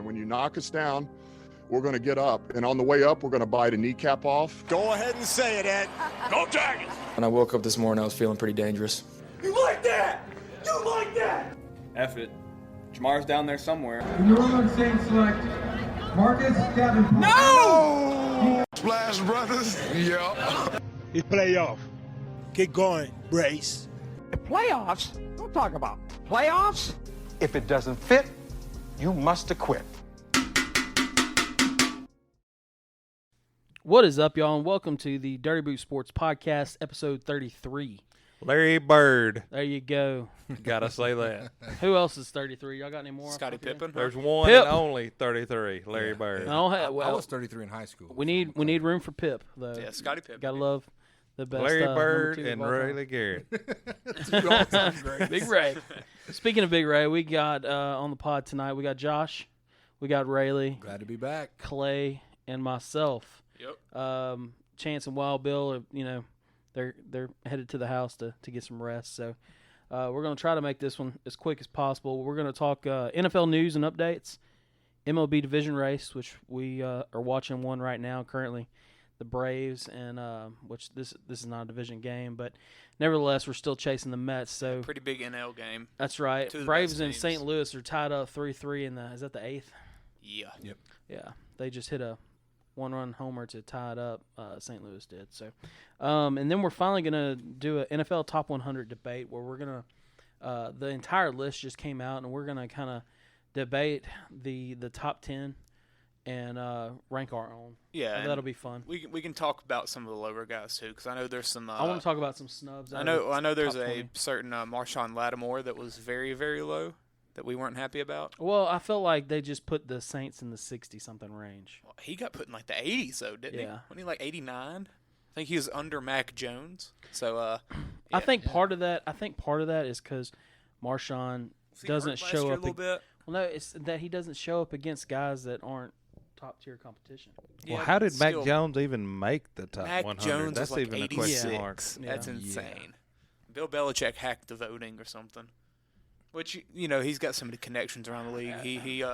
And when you knock us down, we're going to get up. And on the way up, we're going to bite a kneecap off. Go ahead and say it, Ed. Go Tigers! When I woke up this morning, I was feeling pretty dangerous. You like that? You like that? F it. Jamar's down there somewhere. The New Orleans Saints select Marcus Davenport. No! Splash Brothers. Yeah. It's playoff. Keep going, Brace. Playoffs? Don't talk about playoffs. If it doesn't fit, you must acquit. What is up, y'all, and welcome to the Dirty Boot Sports Podcast, episode 33. Larry Bird. There you go. Gotta say that. Who else is 33? Y'all got any more? Scottie Pippen. There's one Pip. and only 33, Larry Bird. I don't have, well, I was 33 in high school. we need room for Pip, though. Yeah, Scottie Pippen. Gotta love the best. Larry number Bird two of and all time. Railey Garrett. Big Ray. Speaking of Big Ray, we got on the pod tonight, we got Josh, we got Railey, Glad to be back. Clay, and myself. Yep. Chance and Wild Bill are, they're headed to the house to get some rest. So we're going to try to make this one as quick as possible. We're going to talk NFL news and updates, MLB division race, which we are watching one right now currently, the Braves, and which this is not a division game, but nevertheless we're still chasing the Mets. So Pretty big NL game. that's right. Two of the Braves best and teams. St. Louis are tied up 3-3 in is that the 8th? Yeah. Yep. Yeah, they just hit a one-run homer to tie it up. St. Louis did. So, and then we're finally gonna do an NFL Top 100 debate where we're gonna the entire list just came out and we're gonna kind of debate the top 10 and rank our own. Yeah. So that'll be fun. We can talk about some of the lower guys too, because I know there's some. I want to talk about some snubs. I know there's top a 20. certain Marshawn Lattimore that was very, very low that we weren't happy about. Well, I felt like they just put the Saints in the 60-something range. Well, he got put in like the 80s though, didn't he? Yeah. Wasn't he like 89? I think he was under Mac Jones. So I think part of that is because Marshawn doesn't show up. a little bit. Well, no, it's that he doesn't show up against guys that aren't top-tier competition. Well, Yeah, how but did Mac still, Jones even make the top Mac 100? Jones That's was like even a 86. question mark. That's Yeah. insane. Bill Belichick hacked the voting or something. Which, he's got so many connections around the league. He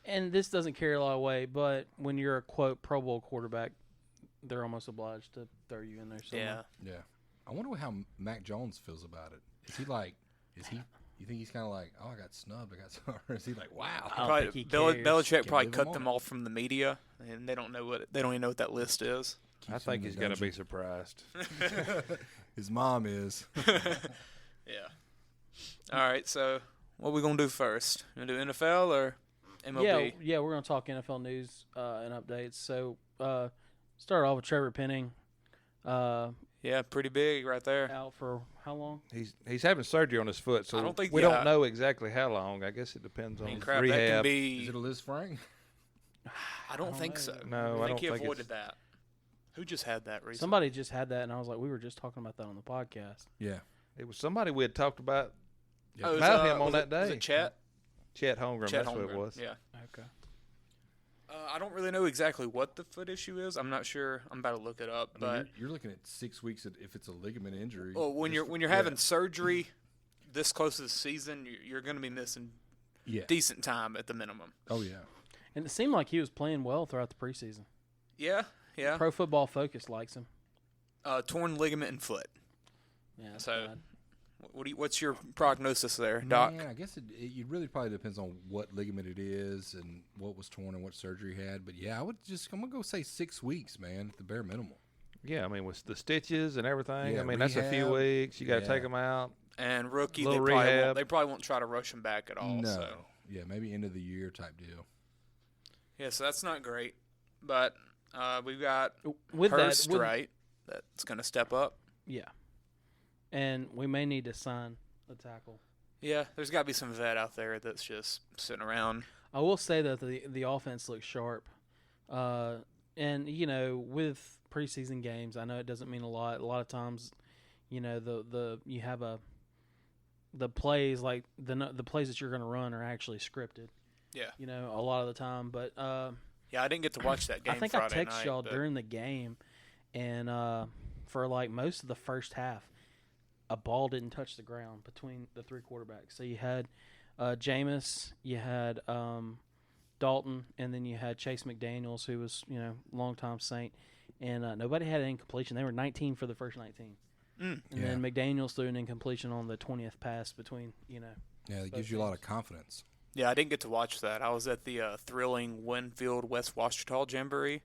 And this doesn't carry a lot of weight, but when you're a, quote, Pro Bowl quarterback, they're almost obliged to throw you in there somewhere. yeah. Yeah. I wonder how Mac Jones feels about it. Is he like, you think he's kind of like, oh, I got snubbed. Or is he like, wow. I don't Probably, think he Bill, cares. Belichick Can't probably live cut a them moment. off from the media, and they don't even know what that list is. I Keeps him think in he's the going to be dungeon. surprised. His mom is. Yeah. All right, so what are we going to do first? You want to do NFL or MLB? Yeah, we're going to talk NFL news and updates. So start off with Trevor Penning. Yeah, pretty big right there. Out for how long? He's having surgery on his foot, so I don't think- we yeah. don't know exactly how long. I guess it depends I on mean, crap, that rehab. can be. Is it a Liz Frank? I don't think know. so. No, I I think don't he think avoided it's- that. Who just had that recently? Somebody just had that, and I was like, we were just talking about that on the podcast. Yeah. It was somebody we had talked about Oh, it was, about him on was that it- Was day. it Chet? Chet Holmgren, Chet that's what it Holmgren, was. Yeah. Okay. I don't really know exactly what the foot issue is. I'm not sure. I'm about to look it up. I mean, But you're looking at 6 weeks if it's a ligament injury. well, when you're having surgery this close to the season, you're going to be missing yeah. decent time at the minimum. Oh, yeah. And it seemed like he was playing well throughout the preseason. Yeah. Pro Football Focus likes him. Torn ligament in foot. Yeah. that's So- bad. What's your prognosis there, Doc? Man, I guess it really probably depends on what ligament it is and what was torn and what surgery he had. But yeah, I'm gonna go say 6 weeks, man, at the bare minimum. Yeah, I mean, with the stitches and everything, Yeah, I mean, that's a few rehab. weeks. You got to Yeah. take them out. And rookie, they Little probably, rehab. won't, they probably won't try to rush him back at all. No. So. Yeah, maybe end of the year type deal. Yeah, so that's not great. But we've got With Hurst, that, right? That's going to step up. Yeah. And we may need to sign a tackle. Yeah, there's got to be some vet out there that's just sitting around. I will say that the offense looks sharp. And, with preseason games, I know it doesn't mean a lot. A lot of times, you have the plays, like the plays that you're going to run are actually scripted. Yeah. A lot of the time. But Yeah, I didn't get to watch that game I think Friday I texted night, y'all but- during the game, and for like most of the first half, a ball didn't touch the ground between the three quarterbacks. So you had Jameis, you had Dalton, and then you had Chase McDaniels, who was longtime Saint, and nobody had an incompletion. They were 19 for the first 19, and then McDaniels threw an incompletion on the 20th pass between Yeah, it gives you a lot of confidence. Yeah, I didn't get to watch that. I was at the thrilling Winfield West Washita Jamboree.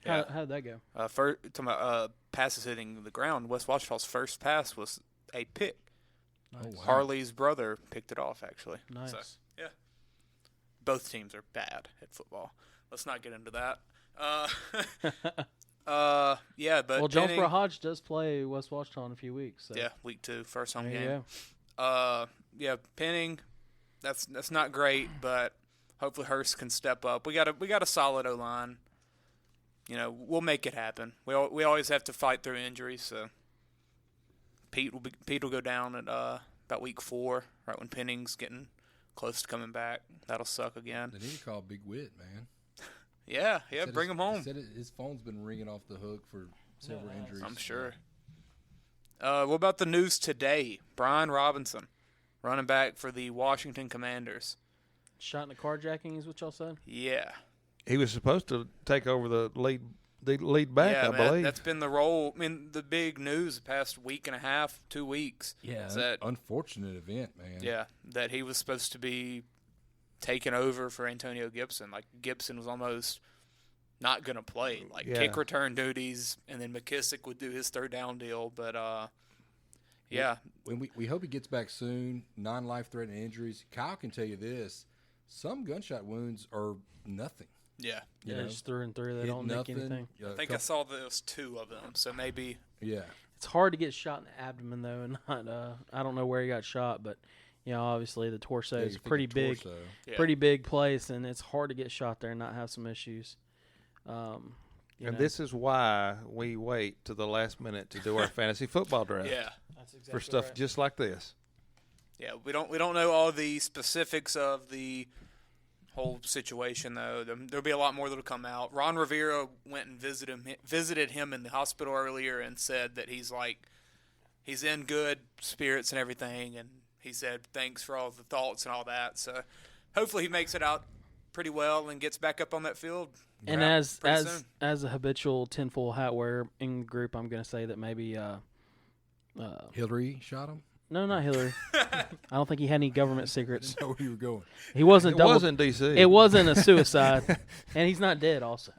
Yeah. How did that go? Talking about passes hitting the ground, West Washita's first pass was a pick. Nice. Oh, wow. Harley's brother picked it off, actually. Nice. So, yeah. Both teams are bad at football. Let's not get into that. Yeah, but well, Jonesboro Hodge does play West Washita in a few weeks. So. Yeah, week 2, first home There you game. go. Yeah, Penning, that's not great, but hopefully Hurst can step up. We got a solid O-line. We'll make it happen. We always have to fight through injuries. So Pete will go down at about week 4, right when Penning's getting close to coming back. That'll suck again. They need to call Big Wit, man. Yeah, bring him home. He said his phone's been ringing off the hook for several injuries. I'm sure. What about the news today? Brian Robinson, running back for the Washington Commanders. Shot in a carjacking is what y'all said? Yeah. He was supposed to take over the lead back, Yeah, I man, believe. that's been the role. I mean, the big news the past week and a half, 2 weeks. Yeah, is that unfortunate event, man. Yeah, that he was supposed to be taking over for Antonio Gibson. Like, Gibson was almost not going to play. Like, kick return duties, and then McKissick would do his third down deal. But, yeah. When we hope he gets back soon, non-life-threatening injuries. Kyle can tell you this. Some gunshot wounds are nothing. Yeah. You know, just through and through. They don't make anything. I think I saw those 2 of them, so maybe. Yeah. It's hard to get shot in the abdomen, though, and not. I don't know where he got shot, but obviously the torso is pretty big, pretty big place, and it's hard to get shot there and not have some issues. And this is why we wait to the last minute to do our fantasy football draft. Yeah, that's exactly for stuff right. just like this. Yeah, we don't know all the specifics of the whole situation, though. There'll be a lot more that'll come out. Ron Rivera went and visited him in the hospital earlier and said that he's in good spirits and everything, and he said thanks for all the thoughts and all that. So hopefully he makes it out pretty well and gets back up on that field. And as a habitual tinfoil hat wearer in the group, I'm going to say that maybe Hillary shot him. No, not Hillary. I don't think he had any government secrets. I didn't know where you were going. He wasn't. It was in D.C. It wasn't a suicide, and he's not dead. Also,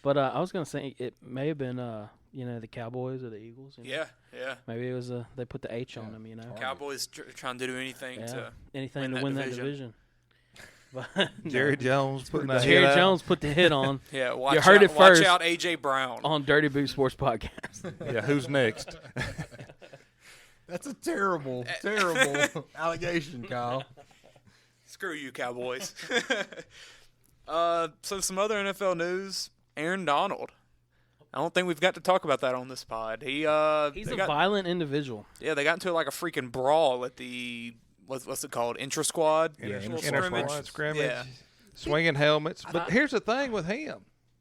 but I was going to say it may have been the Cowboys or the Eagles. Yeah. Maybe it was they put the H on him. Cowboys trying to do anything to win that division. But, Jerry Jones putting the Jerry hit out. Jones put the hit on. Yeah, you heard it first. Watch out, A.J. Brown on Dirty Boot Sports Podcast. Yeah, who's next? That's a terrible allegation, Kyle. Screw you, Cowboys. So some other NFL news. Aaron Donald. I don't think we've got to talk about that on this pod. He's a violent individual. Yeah, they got into like a freaking brawl at the what's it called? Intra-squad? Inter-squad scrimmage. Yeah. Swinging helmets. But here's the thing with him.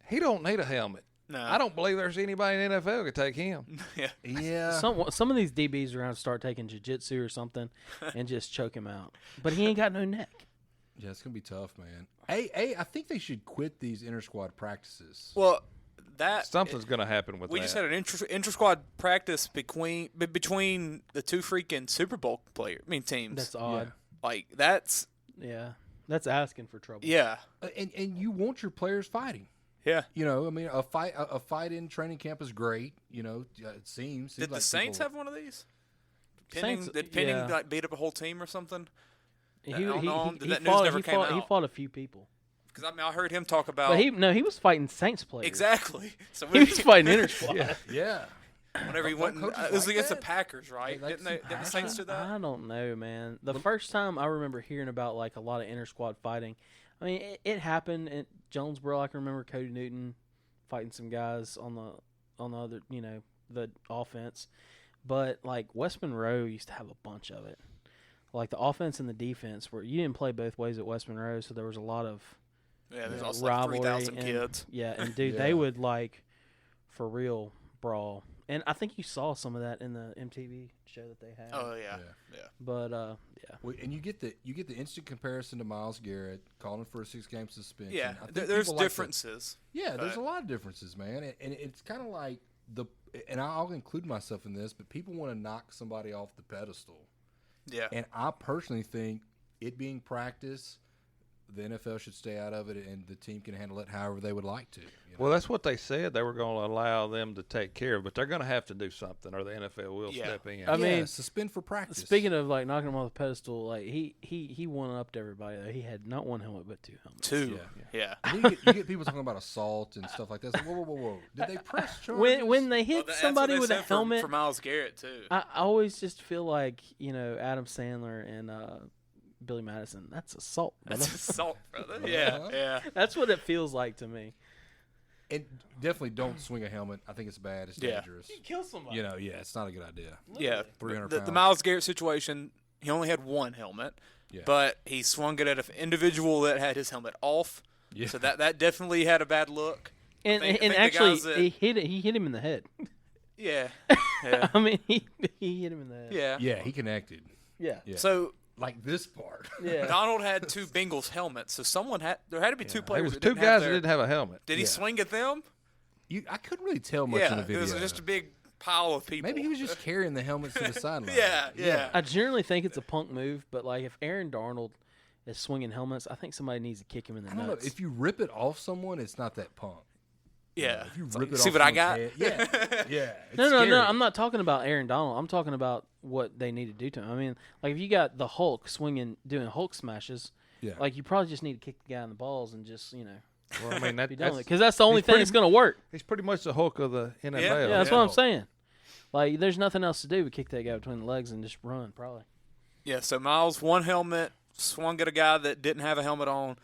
He don't need a helmet. No. I don't believe there's anybody in the NFL who could take him. Yeah. Some of these DBs are going to start taking jiu-jitsu or something and just choke him out. But he ain't got no neck. Yeah, it's going to be tough, man. Hey, I think they should quit these inter-squad practices. Well, something's going to happen with that. We just had an intra-squad practice between the 2 freaking Super Bowl teams. That's odd. Yeah. Like, that's... Yeah. That's asking for trouble. Yeah. And you want your players fighting. Yeah. A fight in training camp is great. It seems. Did like the Saints have one of these? Penning beat up a whole team or something? He fought a few people. Because I heard him talk about. But he was fighting Saints players. Exactly. So he was fighting inter-squad. Yeah. Whenever he went, it was against the Packers, right? Didn't the Saints do that? I don't know, man. The first time I remember hearing about like a lot of inter-squad fighting, I mean, it happened at Jonesboro. I can remember Cody Newton fighting some guys on the other, the offense. But like West Monroe used to have a bunch of it. Like the offense and the defense, where you didn't play both ways at West Monroe, so there was a lot of there's also rivalry. Like 3,000 kids. Yeah, and dude, they would like for real brawl And I think you saw some of that in the MTV show that they had. Oh yeah. But yeah. Well, and you get the instant comparison to Myles Garrett calling for a 6-game suspension. Yeah, I think there's people like differences. there's a lot of differences, man, and it's kind of like and I'll include myself in this, but people want to knock somebody off the pedestal. Yeah. And I personally think it being practice, the NFL should stay out of it, and the team can handle it however they would like to. Well, that's what they said they were going to allow them to take care of, but they're going to have to do something, or the NFL will step in. I mean, suspend for practice. Speaking of like knocking him off the pedestal, like he won up to everybody. Though. He had not one helmet but 2 helmets. Two. Yeah. And you get people talking about assault and stuff like that. It's like, whoa. Did they press charges? When they hit somebody with a helmet for Myles Garrett too. I always just feel like Adam Sandler and Billy Madison. That's assault. That's assault, brother. Yeah. That's what it feels like to me. And definitely don't swing a helmet. I think it's bad. It's dangerous. You kill somebody. It's not a good idea. Yeah. 300 The pounds. Myles Garrett situation, he only had one helmet, but he swung it at an individual that had his helmet off. Yeah. So that definitely had a bad look. And I think actually, the guys he hit him in the head. Yeah. I mean, he hit him in the head. Yeah. Yeah, he connected. Yeah. So like this part. Yeah. Donald had 2 Bengals helmets, so there had to be 2 players. There was that 2 didn't guys have that didn't have a helmet. Did he swing at them? I couldn't really tell much in the video. It was just a big pile of people. Maybe he was just carrying the helmets to the sideline. Yeah. I generally think it's a punk move, but like if Aaron Darnold is swinging helmets, I think somebody needs to kick him in the I don't nuts. know. If you rip it off someone, it's not that punk. Yeah. If you It's rip like, it see off what I someone's got? head- yeah. It's No. scary. I'm not talking about Aaron Donald. I'm talking about what they need to do to him. I mean, like if you got the Hulk doing Hulk smashes, like you probably just need to kick the guy in the balls and just Well, I mean, because that's the only thing that's going to work. He's pretty much the Hulk of the NFL. Yeah, that's what I'm saying. Like, there's nothing else to do but kick that guy between the legs and just run, probably. Yeah, so Myles, one helmet, swung at a guy that didn't have a helmet on.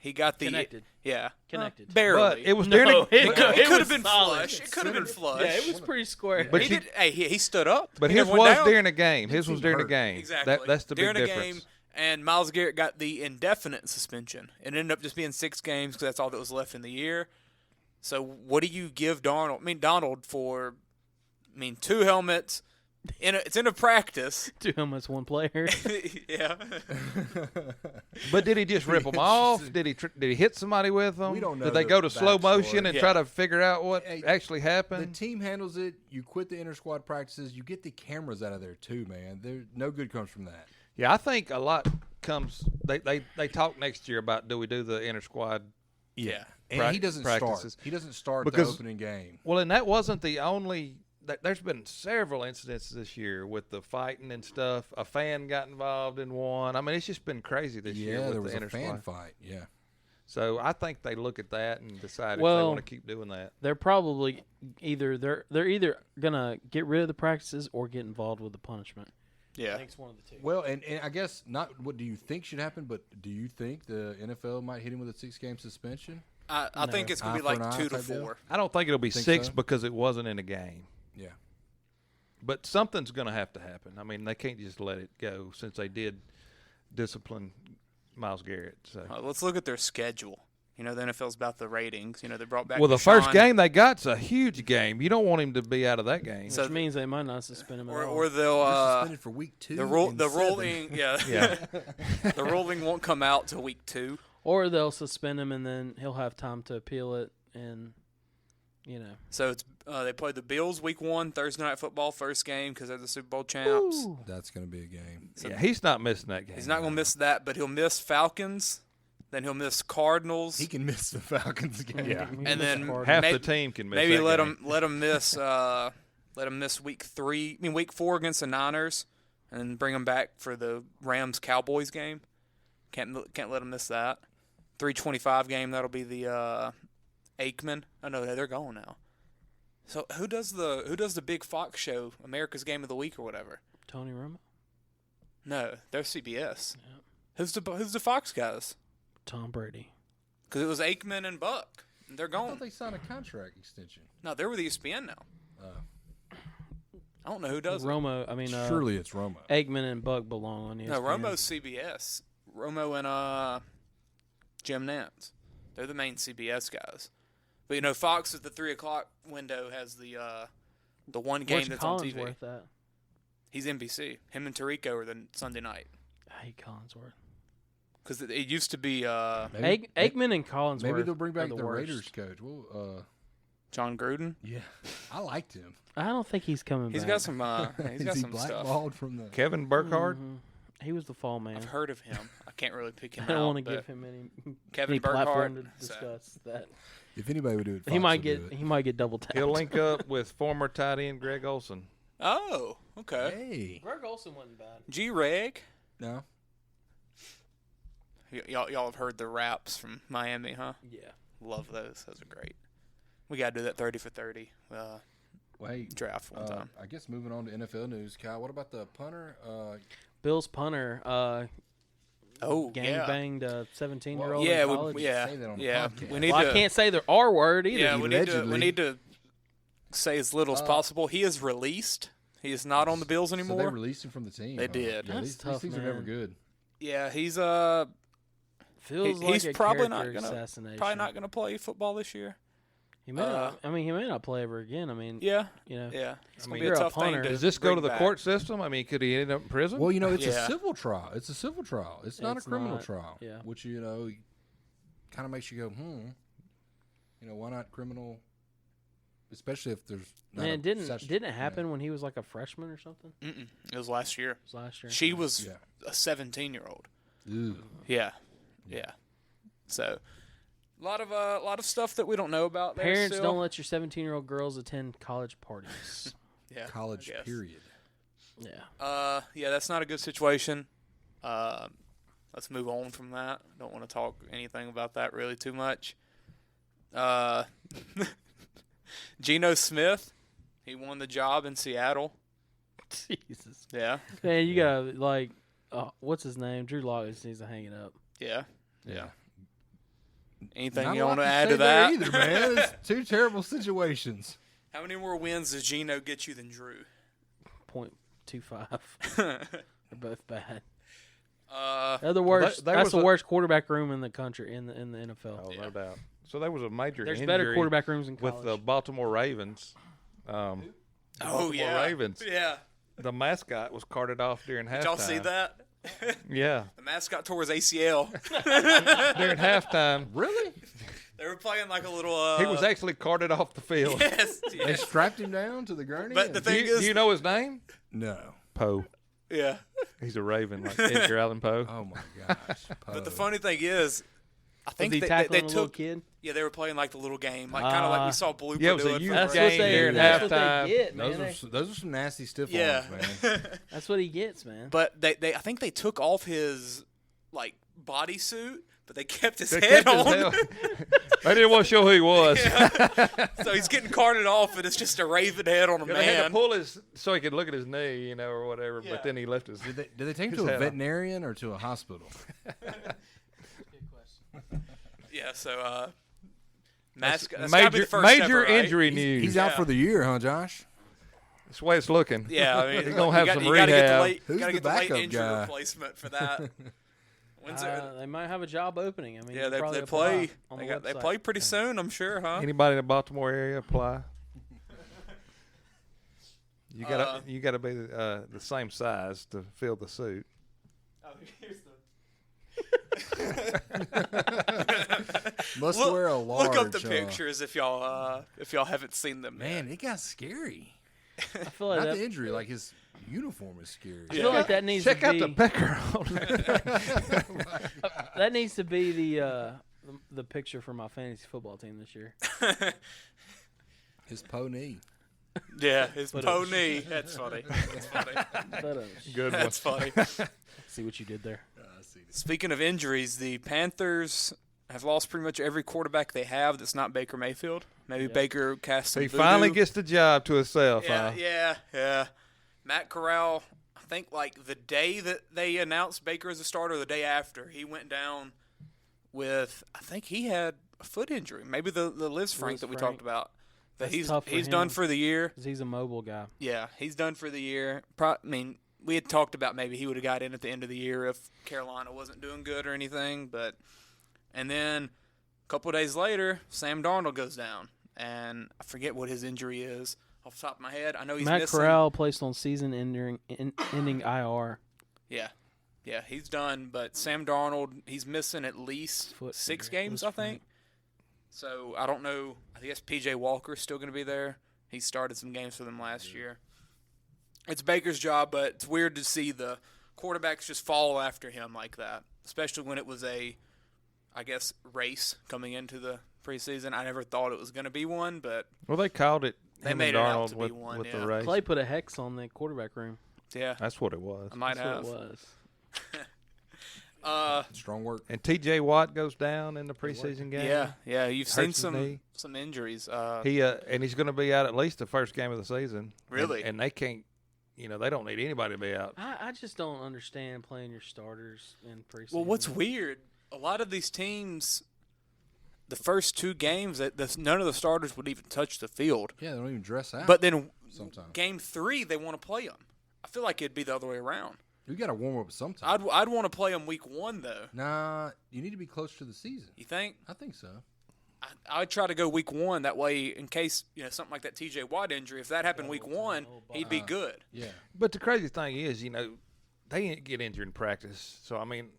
He got the Connected. Yeah, Connected. barely. But it was No, during it could was have been solid. flush. It could have been flush. Yeah, it was pretty square. But he stood up. But He his never went was down. during a game. His was during a game. Exactly. That's the during big a difference. game, and Myles Garrett got the indefinite suspension. It ended up just being 6 games because that's all that was left in the year. So what do you give Donald for? 2 helmets. It's in a practice. 2 helmets, 1 player. Yeah. But did he just rip them off? Did he hit somebody with them? We don't know Did they the go to slow backstory. motion and try to figure out what Hey, actually The happened? team handles it. You quit the inter-squad practices. You get the cameras out of there too, man. No good comes from that. Yeah, I think a lot comes. They talk next year about do we do the inter squad? Yeah. And he doesn't practices. start. He doesn't start Because- the opening game. Well, and that wasn't the only. There's been several incidents this year with the fighting and stuff. A fan got involved in one. I mean, it's just been crazy this year with there was the a inter fan squad. fight. Yeah. So I think they look at that and decide if they Well, want to keep doing that. They're probably they're either gonna get rid of the practices or get involved with the punishment. Yeah. I think it's one of the 2. Well, and I guess not what do you think should happen, but do you think the NFL might hit him with a 6-game suspension? I think it's going to be Eye for like an eye 2 to type deal? 4. I don't think it'll be Think 6 so? because it wasn't in a game. Yeah. But something's going to have to happen. I mean, they can't just let it go since they did discipline Myles Garrett. So. Let's look at their schedule. The NFL's about the ratings. They brought back. Well, the first Deshaun, game they got's a huge game. You don't want him to be out of that game. Which means they might not suspend him at all. or they'll You're suspended for week 2. the and 7. ruling the ruling won't come out till week 2. Or they'll suspend him and then he'll have time to appeal it and So it's they play the Bills week 1 Thursday Night Football first game because they're the Super Bowl champs. That's going to be a game. Yeah, he's not missing that game. He's not going to miss that, but he'll miss Falcons. Then he'll miss Cardinals. He can miss the Falcons game. Yeah. and then Half maybe, the team can miss maybe that let game. him miss week 3. Week 4 against the Niners, and bring him back for the Rams Cowboys game. Can't let him miss that. 3:25 game. That'll be the Aikman. Oh no, they're going now. So who does the big Fox show, America's Game of the Week or whatever? Tony Romo? No, they're CBS. Yeah. Who's the Fox guys? Tom Brady. Because it was Aikman and Buck. They're I gone. thought they signed a contract extension. No, they're with ESPN now. I don't know who does Romo. I mean, surely it's Romo. Eggman and Buck belong on ESPN. No, Romo's CBS. Romo and Jim Nantz. They're the main CBS guys. But Fox at the 3:00 window has the The one game Where's that's on TV. Collinsworth at? He's NBC. Him and Tirico are the Sunday night. I hate Collinsworth. Because it used to be Aikman and Collinsworth. Maybe they'll bring back the the worst. Raiders coach. Well, John Gruden. yeah, I liked him. I don't think he's coming He's back. got some. He's got Is he some stuff. blackballed from the? Kevin Burkhardt. He was the fall man. I've heard of him. I can't really pick him I don't out. want to give but him any Kevin platform Burkhardt. to discuss that. If anybody would do it, He Fox might would do it. get double tapped. He'll link up with former tight end Greg Olson. Oh, okay. Hey, Greg Olson wasn't bad. G-Reg. no. Y'all have heard the raps from Miami, huh? Yeah. Love those. Those are great. We got to do that 30 for 30 Wait, draft one time. I guess moving on to NFL news, Kyle. What about the punter? Bill's punter. Gang yeah. banged a 17-year-old. Yeah, in college. say that on the podcast. We need Well, to. I can't say the R word either. Yeah, we Allegedly. need to say as little as possible. He is released. He is not on the Bills So they anymore. released him from the team. They huh? did. Yeah, That's these tough, things are never man. good. Yeah, he's Feels he's like a probably character not gonna assassination. play football this year. He may not, I mean, he may not play ever again. I mean, Yeah, you know, yeah. It's I gonna mean, be you're a a tough thing punter. to Does this go to bring the back. court system? I mean, could he end up in prison? Well, it's Yeah. a civil trial. It's a civil trial. It's not a It's criminal not- trial. yeah. Which kind of makes you go, why not criminal? Especially if there's not man, a it didn't session- it happen when he was like a freshman or something? Mm-mm. It was last year. It was last year. She was Yeah. a 17-year-old. Ooh. Yeah. So, a lot of stuff that we don't know about. There Parents still. don't let your 17-year-old girls attend college parties. Yeah, College I guess. period. Yeah. Yeah, that's not a good situation. Let's move on from that. Don't want to talk anything about that really too much. Geno Smith, he won the job in Seattle. Jesus. Yeah, Man, you gotta what's his name? Drew Lock just needs to hang it up. yeah. Yeah. Anything Not you a lot want to to add say to there that? either, man. It's two terrible situations. How many more wins does Geno get you than Drew? 0.25. They're both bad. Uh, They're the worst. there That's was the a- worst quarterback room in the country in the NFL. Oh, no doubt. So there was a major There's injury better quarterback rooms in college. with the Baltimore Ravens. oh Baltimore yeah, Ravens. yeah. The mascot was carted off during halftime. Did y'all see that? Yeah. The mascot tore his ACL. During halftime. Really? They were playing like a little. He was actually carted off the field. Yes. They yes. strapped him down to the gurney? But the Do thing you, is, do you know his name? No. Poe. yeah. He's a Raven, like Edgar Allan Poe. Oh, my gosh. But the funny thing is, I think Was he they tackling a took. little kid? Yeah, they were playing like the little game, like kind of like we saw Blooper Yeah, it was do a it. youth for That's game what they. during That's what halftime. they get, man. Those are some nasty stiff Yeah. arms, man. That's what he gets, man. But they I think they took off his like bodysuit, but they kept his They head kept his on. head- They didn't want to show who he was. So he's getting carted off, and it's just a raven head on a They had to man. pull his so he could look at his knee, or whatever. Yeah. But then he left his. Did they take him His to a head on. veterinarian or to a hospital? Yeah, so mascot. That's Major gotta be the first ever, right? injury news. He's out for the year, huh, Josh? That's the way it's looking. Yeah, I mean, He's gonna have some you gotta get the rehab. late, Who's gotta the get the late backup injury guy? replacement for that. When's it? They might have a job opening. I mean, Yeah, you they probably play. apply on They the they website. play pretty soon, I'm sure, huh? Anybody in the Baltimore area apply? You gotta be the same size to fill the suit. Oh, here's Must look, wear a large. look up the pictures if y'all haven't seen them. Man, yet. it got scary. I feel like Not that, the injury, like his uniform is scary. I feel like that needs Check to out be the pecker. that needs to be the picture for my fantasy football team this year. His pony. Yeah, his pony. That's funny. That's funny. Good one. That's funny. See what you did there. Speaking of injuries, the Panthers have lost pretty much every quarterback they have that's not Baker Mayfield. Maybe Baker cast some He voodoo. finally gets the job to himself. Yeah, yeah. Matt Corral, I think like the day that they announced Baker as a starter, the day after, he went down with, I think he had a foot injury. Maybe the Liz Frank that we talked about. That That's tough for he's him. done for the year. 'Cause he's a mobile guy. Yeah, he's done for the year. We had talked about maybe he would have got in at the end of the year if Carolina wasn't doing good or anything. And then a couple of days later, Sam Darnold goes down. And I forget what his injury is. off the top of my head. I know he's Matt missing. Corral placed on season-ending IR. Yeah, he's done. But Sam Darnold, he's missing at least 6 games, I think. So I don't know. I guess P.J. Walker's still going to be there. He started some games for them last year. It's Baker's job, but it's weird to see the quarterbacks just fall after him like that, especially when it was a, I guess, race coming into the preseason. I never thought it was going to be one, but Well, they called it. They him made and it out Darnold to with, be one, with yeah. the race. Clay put a hex on the quarterback room. yeah, That's what it was. I might That's have. what it was. Strong work. And T.J. Watt goes down in the preseason game. Yeah, you've Hurts seen his some knee. injuries. And he's going to be out at least the first game of the season. Really? And they can't. They don't need anybody to be out. I just don't understand playing your starters in preseason. Well, what's weird, a lot of these teams, the first 2 games, none of the starters would even touch the field. Yeah, they don't even dress out. But then sometimes game 3, they want to play them. I feel like it'd be the other way around. you got to warm up sometimes. I'd want to play them week 1, though. Nah, you need to be close to the season. You think? I think so. I'd try to go week 1. That way, in case something like that T.J. Watt injury, if that happened week 1, he'd be good. Yeah. But the crazy thing is, they get injured in practice. So, I mean,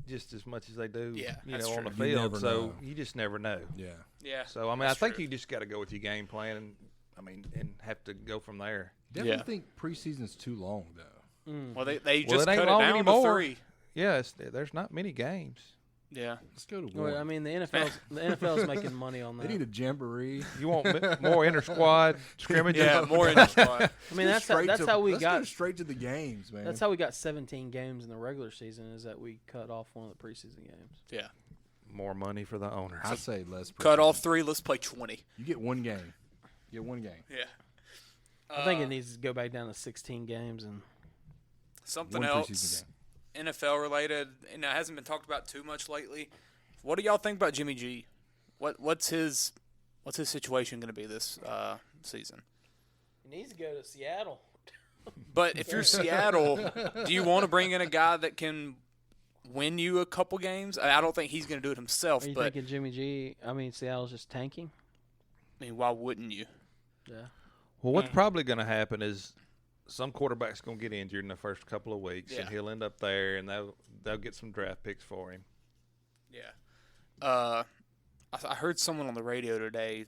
just as much as they do, Yeah, on that's the true. You field. never So, know. you just never know. Yeah. Yeah. So, I mean, that's I think true. you just got to go with your game plan and have to go from there. Definitely think preseason's too long, though. Well, they Well, just it ain't cut it long down anymore. to 3. Yeah, there's not many games. Yeah. Let's go to war. Well, I mean, the NFL's making money on that. They need a jamboree. You want more inter-squad scrimmages? Yeah, more in the squad. I mean, that's how we let's got. go straight to the games, man. That's how we got 17 games in the regular season. Is that we cut off one of the preseason games. Yeah. More money for the owners. I say less. Cut preseason. off 3. Let's play 20. You get one game. You get one game. Yeah. I think it needs to go back down to 16 games and Something One else, preseason NFL related, it hasn't been talked about too much lately. What do y'all think about Jimmy G? What's his situation going to be this season? he needs to go to Seattle. But if you're Seattle, do you want to bring in a guy that can win you a couple games? I don't think he's going to do it himself. Are you but thinking Jimmy G? I mean, Seattle's just tanking. I mean, why wouldn't you? Yeah. Well, what's probably going to happen is some quarterback's going to get injured in the first couple of weeks, and he'll end up there, and they'll get some draft picks for him. Yeah. I heard someone on the radio today.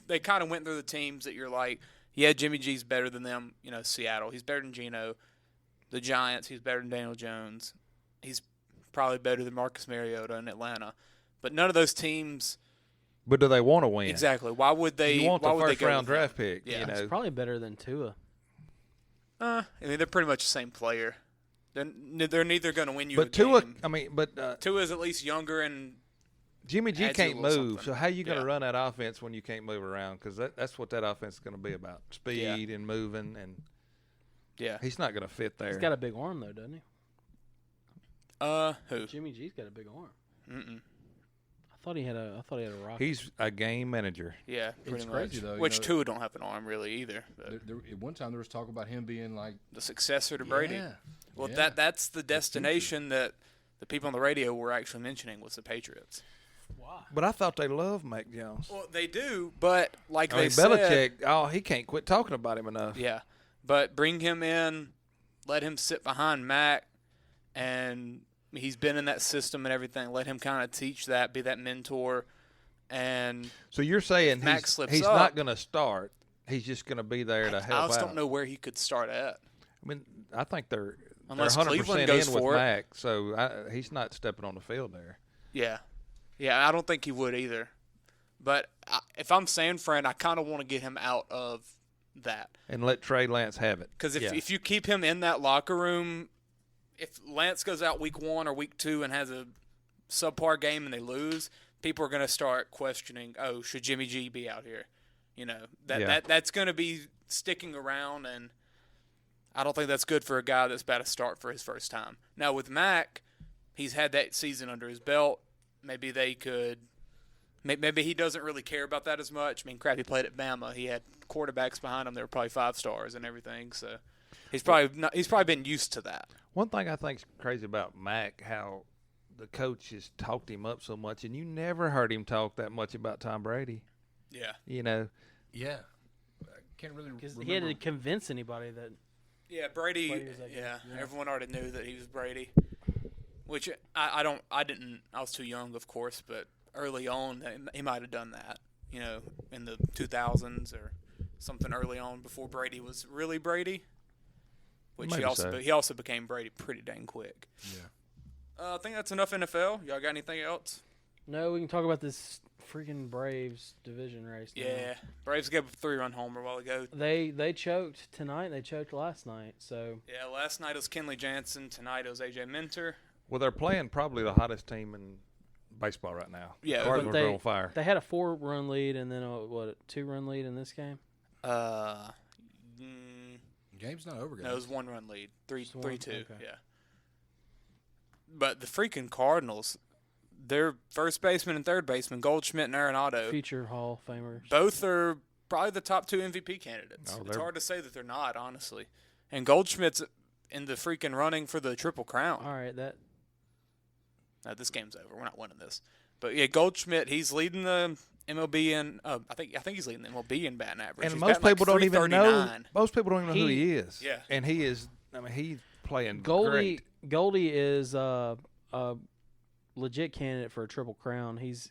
They kind of went through the teams that you're like, yeah, Jimmy G's better than them. Seattle, he's better than Geno. The Giants, he's better than Daniel Jones. He's probably better than Marcus Mariota in Atlanta. But none of those teams. But do they want to win? Exactly. Why would they? You want why the would they first go round with draft them? pick. Yeah. It's probably better than Tua. I mean, they're pretty much the same player. They're neither going to win you. But a Tua, game. I mean, Tua's at least younger and Jimmy G adds you a can't little move. something. So how you going to Yeah. run that offense when you can't move around? Because that's what that offense is going to be about: speed and moving. And he's not going to fit there. He's got a big arm though, doesn't he? Who? Jimmy G's got a big arm. Mm-mm. I thought he had a rocket. He's a game manager. Yeah, pretty It's much. crazy, though, Which Tua don't have an arm really either. But At one time, there was talk about him being like the successor to Brady. Yeah. Well, Yeah. that's the destination that the people on the radio were actually mentioning was the Patriots. Why? But I thought they loved Mac Jones. Well, they do, but like I they mean, said, Belichick, he can't quit talking about him enough. yeah. But bring him in, let him sit behind Mac, and he's been in that system and everything. Let him kind of teach that, be that mentor. And So you're saying Mac slips he's up, not going to start. He's just going to be there to I help just out. don't know where he could start at. I mean, I think they're Unless 100% Cleveland goes in with for it. Mac, so he's not stepping on the field there. Yeah. Yeah, I don't think he would either. But if I'm San Fran, I kind of want to get him out of that. And let Trey Lance have it. Because if you keep him in that locker room, if Lance goes out week 1 or week 2 and has a subpar game and they lose, people are going to start questioning, oh, should Jimmy G be out here? That's going to be sticking around, and I don't think that's good for a guy that's about to start for his first time. Now, with Mac, he's had that season under his belt. Maybe they could – maybe he doesn't really care about that as much. I mean, crap, he played at Bama. He had quarterbacks behind him that were probably 5 stars and everything. So he's probably been used to that. One thing I think's crazy about Mac, how the coach has talked him up so much, and you never heard him talk that much about Tom Brady. Yeah. You know. Yeah. can't really because remember. he had to convince anybody that. Yeah, Brady. Brady was that good. Yeah, Yeah. everyone already knew that he was Brady. Which I didn't. I was too young, of course, but early on he might have done that. You know, in the 2000s or something early on before Brady was really Brady. Which Maybe he also became Brady pretty dang quick. Yeah. I think that's enough NFL. Y'all got anything else? No, we can talk about this freaking Braves division race. Now. Yeah, Braves gave up a 3-run homer a while ago. They choked tonight. They choked last night. So Yeah, last night it was Kenley Jansen. Tonight it was AJ Minter. Well, they're playing probably the hottest team in baseball right now. Yeah, Cardinals are on fire. They had a 4-run lead and then a 2-run lead in this game. Game's not over, guys. No, it was 1-run lead. 3-2. Okay. Yeah. But the freaking Cardinals, their first baseman and third baseman, Goldschmidt and Arenado, Future Hall of Famers. both are probably the top 2 MVP candidates. It's hard to say that they're not, honestly. And Goldschmidt's in the freaking running for the Triple Crown. All right, No, this game's over. We're not winning this. But yeah, Goldschmidt, he's leading the MLB in. I think he's leading the MLB in batting average. And He's most batting people like don't even know. 339. Most people don't even know who he is. Yeah. And he is. I mean, he's playing Goldie great. is a legit candidate for a Triple Crown. He's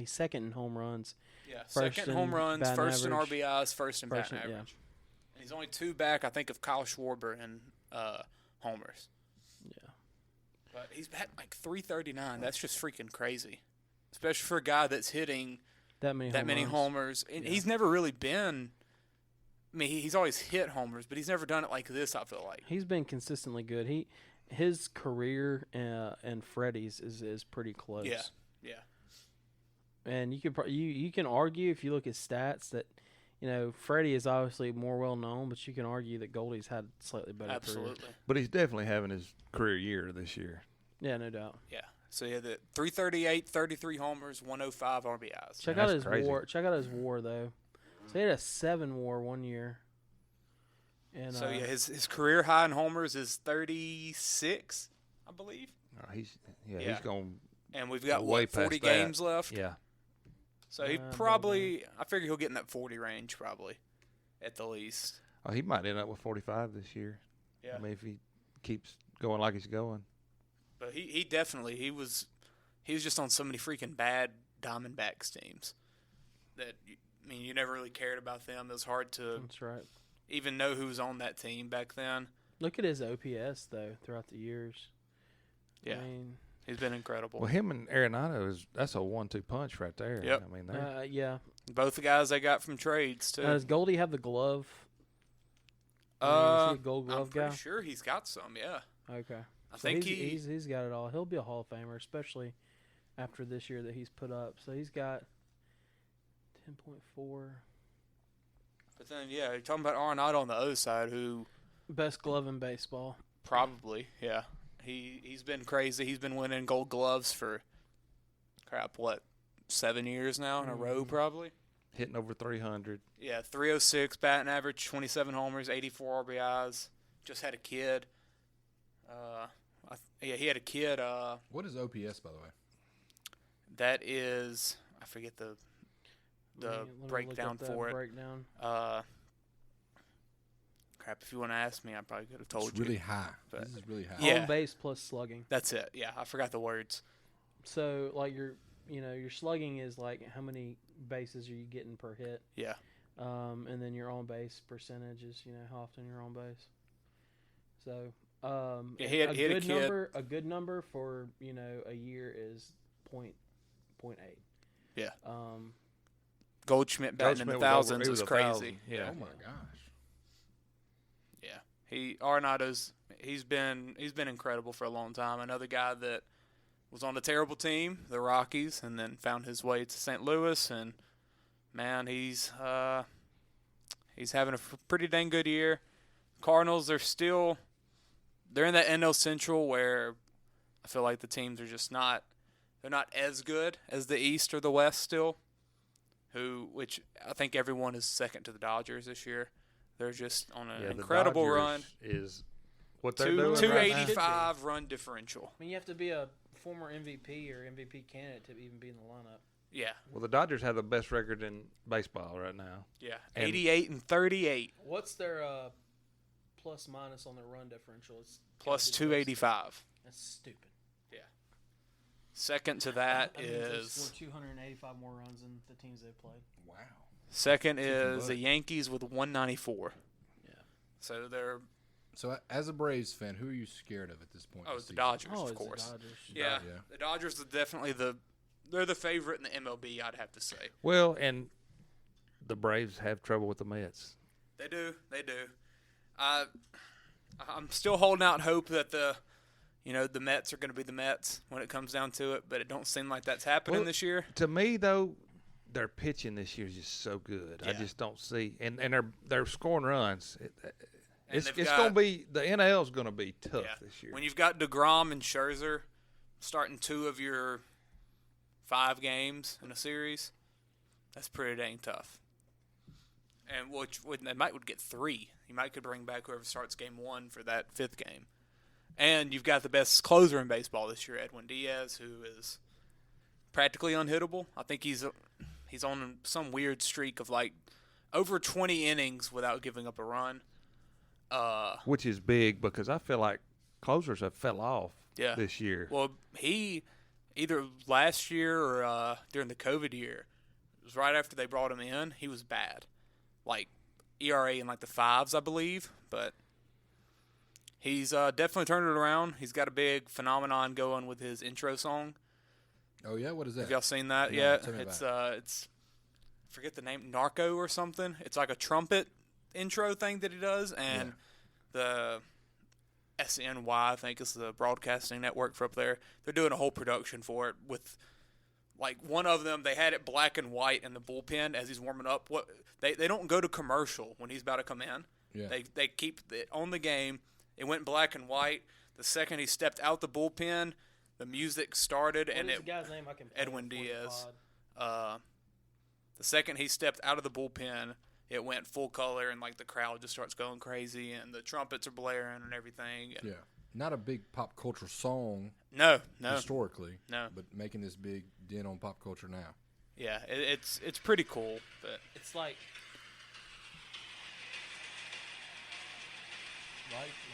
second in home runs. Yeah, First second in home runs, batting first in average. RBIs, first in batting Yeah. average. And he's only 2 back, I think, of Kyle Schwarber in homers. Yeah. But he's batting like 339. That's just freaking crazy, especially for a guy that's hitting That many home runs. homers. And he's never really been. I mean, he's always hit homers, but he's never done it like this. I feel like He's been consistently good. His career and Freddie's is pretty close. yeah. And you can argue if you look at stats that Freddie is obviously more well known, but you can argue that Goldie's had a slightly better Absolutely. career. But he's definitely having his career year this year. Yeah, no doubt. Yeah. So yeah, the 338, 33 homers, 105 RBIs. Check That's out his crazy. WAR. Check out his WAR though. So he had a 7 WAR 1 year. And So yeah, his career high in homers is 36, I believe. He's Yeah. going. And we've got way what, 40 past that. games left. Yeah. So he probably, I figure he'll get in that 40 range probably, at the least. Oh, he might end up with 45 this year. Yeah. I mean, if he keeps going like he's going. But he definitely he was just on so many freaking bad Diamondbacks teams that you never really cared about them. It was hard to that's right. even know who was on that team back then. Look at his OPS though throughout the years. Yeah, I mean, he's been incredible. Well, him and Arenado that's a 1-2 punch right there. Yep. I mean, they're yeah. Both the guys they got from trades too. Does Goldie have the glove? Is he a Gold Glove I'm pretty guy? sure he's got some. Yeah, Okay. I So think he's got it all. He'll be a Hall of Famer, especially after this year that he's put up. So he's got 10.4 But then yeah, you're talking about Arenado on the other side, who best glove in baseball. probably he's been crazy. He's been winning Gold Gloves for 7 years now in a row probably. hitting over 300. Yeah, 306 batting average, 27 homers, 84 RBIs. Just had a kid. He had a kid. What is OPS, by the way? That is, I forget the Let me look breakdown up that for it. breakdown. If you want to ask me, I probably could have told It's you. really high. But This is really high. Yeah. On base plus slugging. That's it. Yeah, I forgot the words. So like your slugging is like how many bases are you getting per hit? Yeah. And then your on base percentage is how often you're on base. So Yeah, he had a kid. A good number for a year is 0.8. Yeah. Goldschmidt batting in the thousands is crazy. Yeah. Oh my gosh. Yeah. Arenado's he's been incredible for a long time. Another guy that was on a terrible team, the Rockies, and then found his way to St. Louis, and man, he's having a pretty dang good year. Cardinals they're in that NL Central where I feel like the teams are just they're not as good as the East or the West still. Which I think everyone is second to the Dodgers this year. They're just on an incredible run. Is what they're doing. 285 run differential. I mean, you have to be a former MVP or MVP candidate to even be in the lineup. Yeah. Well, the Dodgers have the best record in baseball right now. Yeah, And 88-38. What's their plus minus on their run differential? It's Plus 285. That's stupid. Yeah. Second to that I mean, they is scored 285 more runs than the teams they've played. Wow. second is the Yankees with 194. Yeah. So they're So as a Braves fan, who are you scared of at this point? oh, this it's the season? Dodgers, Oh, of it's the course. Dodgers. Yeah, Yeah. the Dodgers are definitely they're the favorite in the MLB. I'd have to say Well, and the Braves have trouble with the Mets. they do. They do. I'm still holding out hope that the Mets are going to be the Mets when it comes down to it, but it don't seem like that's happening this year. To me, though, their pitching this year is just so good. I Yeah. just don't see, and they're scoring runs. It's they've going to be the NL is going to be tough this year. When you've got DeGrom and Scherzer starting 2 of your 5 games in a series, that's pretty dang tough. And they might get 3. You might could bring back whoever starts game 1 for that 5th game. And you've got the best closer in baseball this year, Edwin Diaz, who is practically unhittable. I think he's on some weird streak of like over 20 innings without giving up a run. Which is big because I feel like closers have fell off this year. Well, he either last year or during the COVID year, it was right after they brought him in, he was bad. Like ERA in like the 5s, I believe, but he's definitely turned it around. He's got a big phenomenon going with his intro song. Oh yeah, what is that? Have y'all seen that No, yet? tell me It's about I forget the name, Narco or something. It's like a trumpet intro thing that he does, and the SNY, I think is the broadcasting network for up there. They're doing a whole production for it with like one of them. They had it black and white in the bullpen as he's warming up. They don't go to commercial when he's about to come in. Yeah. They keep it on the game. It went black and white. The second he stepped out the bullpen, the music started, What and is the guy's name? I can play Edwin before the Diaz. pod. The second he stepped out of the bullpen, it went full color, and like the crowd just starts going crazy, and the trumpets are blaring and everything. And Yeah. Not a big pop culture song No. historically. No. But making this big dent on pop culture now. Yeah, it's pretty cool, but It's like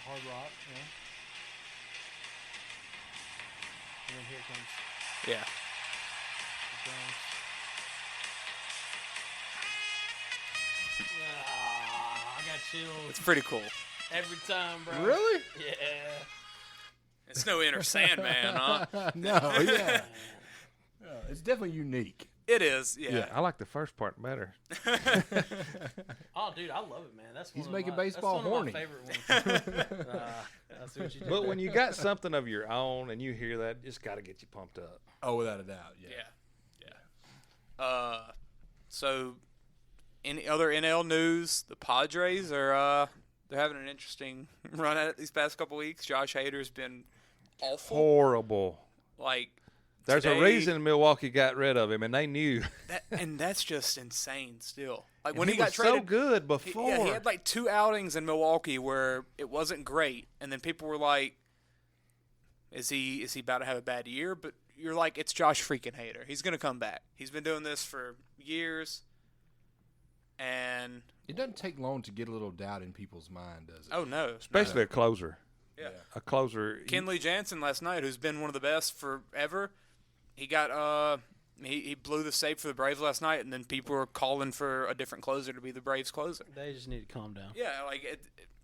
hard rock, you know? And then here it comes. yeah. The drums. Ah, I got chills It's pretty cool. every time, bro. Really? Yeah. It's no Inner Sandman, huh? No, yeah. It's definitely unique. It is, yeah. I like the first part better. Oh, dude, I love it, man. That's He's one making of my, baseball that's one horny. Of my favorite ones. I see what you did But there. when you got something of your own and you hear that, it's got to get you pumped up. Oh, without a doubt. Yeah. Yeah. So, any other NL news? The Padres are they're having an interesting run at it these past couple weeks. Josh Hader's been awful. Horrible. Like, There's today, a reason Milwaukee got rid of him, and they knew. and that's just insane. Still, like And when he got was traded, so good before. he had like 2 outings in Milwaukee where it wasn't great, and then people were like, "Is he about to have a bad year?" But you're like, "It's Josh freaking Hader. He's gonna come back. He's been doing this for years." And It doesn't take long to get a little doubt in people's mind, does it? oh no, Especially a closer. yeah. A closer. Kenley Jansen last night, who's been one of the best forever, he got he blew the save for the Braves last night, and then people were calling for a different closer to be the Braves closer. They just need to calm down. Yeah, like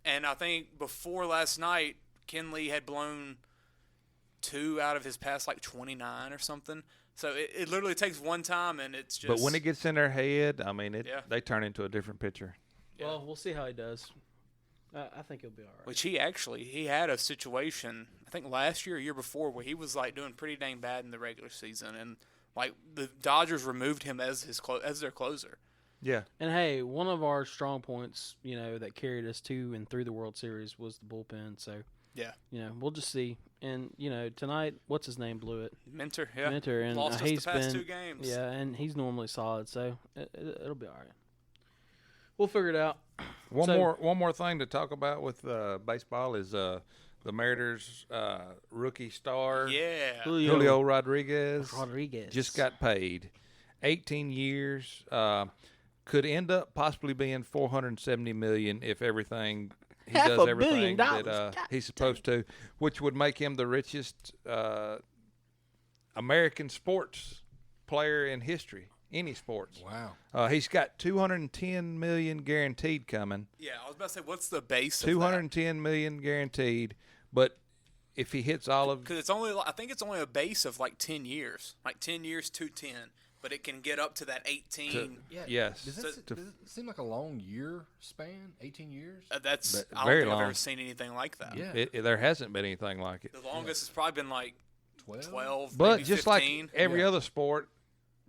and I think before last night, Kenley had blown 2 out of his past like 29 or something. So it literally takes one time, and it's just. But when it gets in their head, I mean, Yeah. they turn into a different pitcher. Yeah. Well, we'll see how he does. I think he'll be all right. Which he had a situation, I think last year or year before, where he was like doing pretty dang bad in the regular season, and like the Dodgers removed him as as their closer. Yeah. And hey, one of our strong points, that carried us to and through the World Series was the bullpen. So, Yeah. we'll just see. And tonight, what's his name blew it? Mentor, yeah. Mentor, and Lost us he's the past been 2 games. Yeah, and he's normally solid, so it'll be all right. We'll figure it out. One more thing to talk about with baseball is the Mariners rookie star Yeah. Julio Rodriguez Rodriguez just got paid, 18 years. Could end up possibly being $470 million if everything he $500 does million everything that he's supposed to, which would make him the richest American sports player in history, any sports. Wow. He's got $210 million guaranteed coming. Yeah, I was about to say, what's the base of $210 million guaranteed, but if he hits all of, because I think it's only a base of like 10 years, 210, but it can get up to that 18. Yes. Does it seem like a long year span? 18 years? I don't think very long. I've ever seen anything like that. Yeah. There hasn't been anything like it. The longest has probably been like 12, But maybe just 15. like every other sport,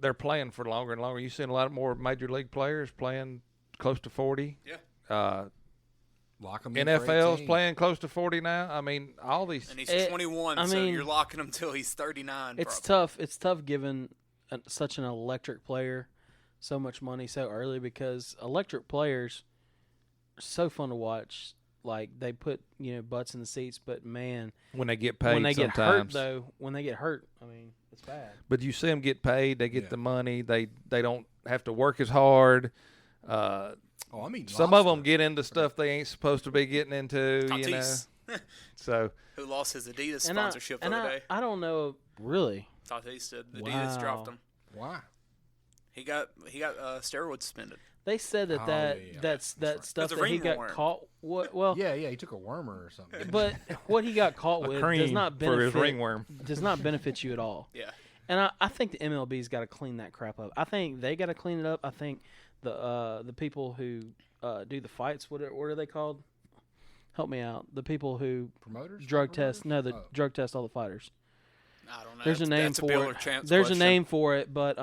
they're playing for longer and longer. You've seen a lot more major league players playing close to 40. Yeah. Lock 'em in NFL's for 18. playing close to 40 now. I mean, all these. And he's 21, so you're locking him till he's 39. It's probably. tough. It's tough giving such an electric player so much money so early because electric players are so fun to watch. Like they put butts in the seats, but man, when they get paid, when they sometimes. get hurt though, when they get hurt, I mean it's bad. But you see them get paid. They get the money. They don't have to work as hard. Some of them get into stuff they ain't supposed to be getting into. Tatis. So who lost his Adidas sponsorship the other day? I don't know really. Tatis did. Adidas dropped him. Why? He got steroid suspended. They said that's stuff that he got caught. Well, yeah, he took a wormer or something. But what he got caught with does not benefit for his ringworm. Does not benefit you at all. Yeah. And I think the MLB's got to clean that crap up. I think they got to clean it up. I think the people who do the fights, what are they called? Help me out. The people who promoters drug test. No, drug test all the fighters. I don't know. There's a name for it. There's a name for it, but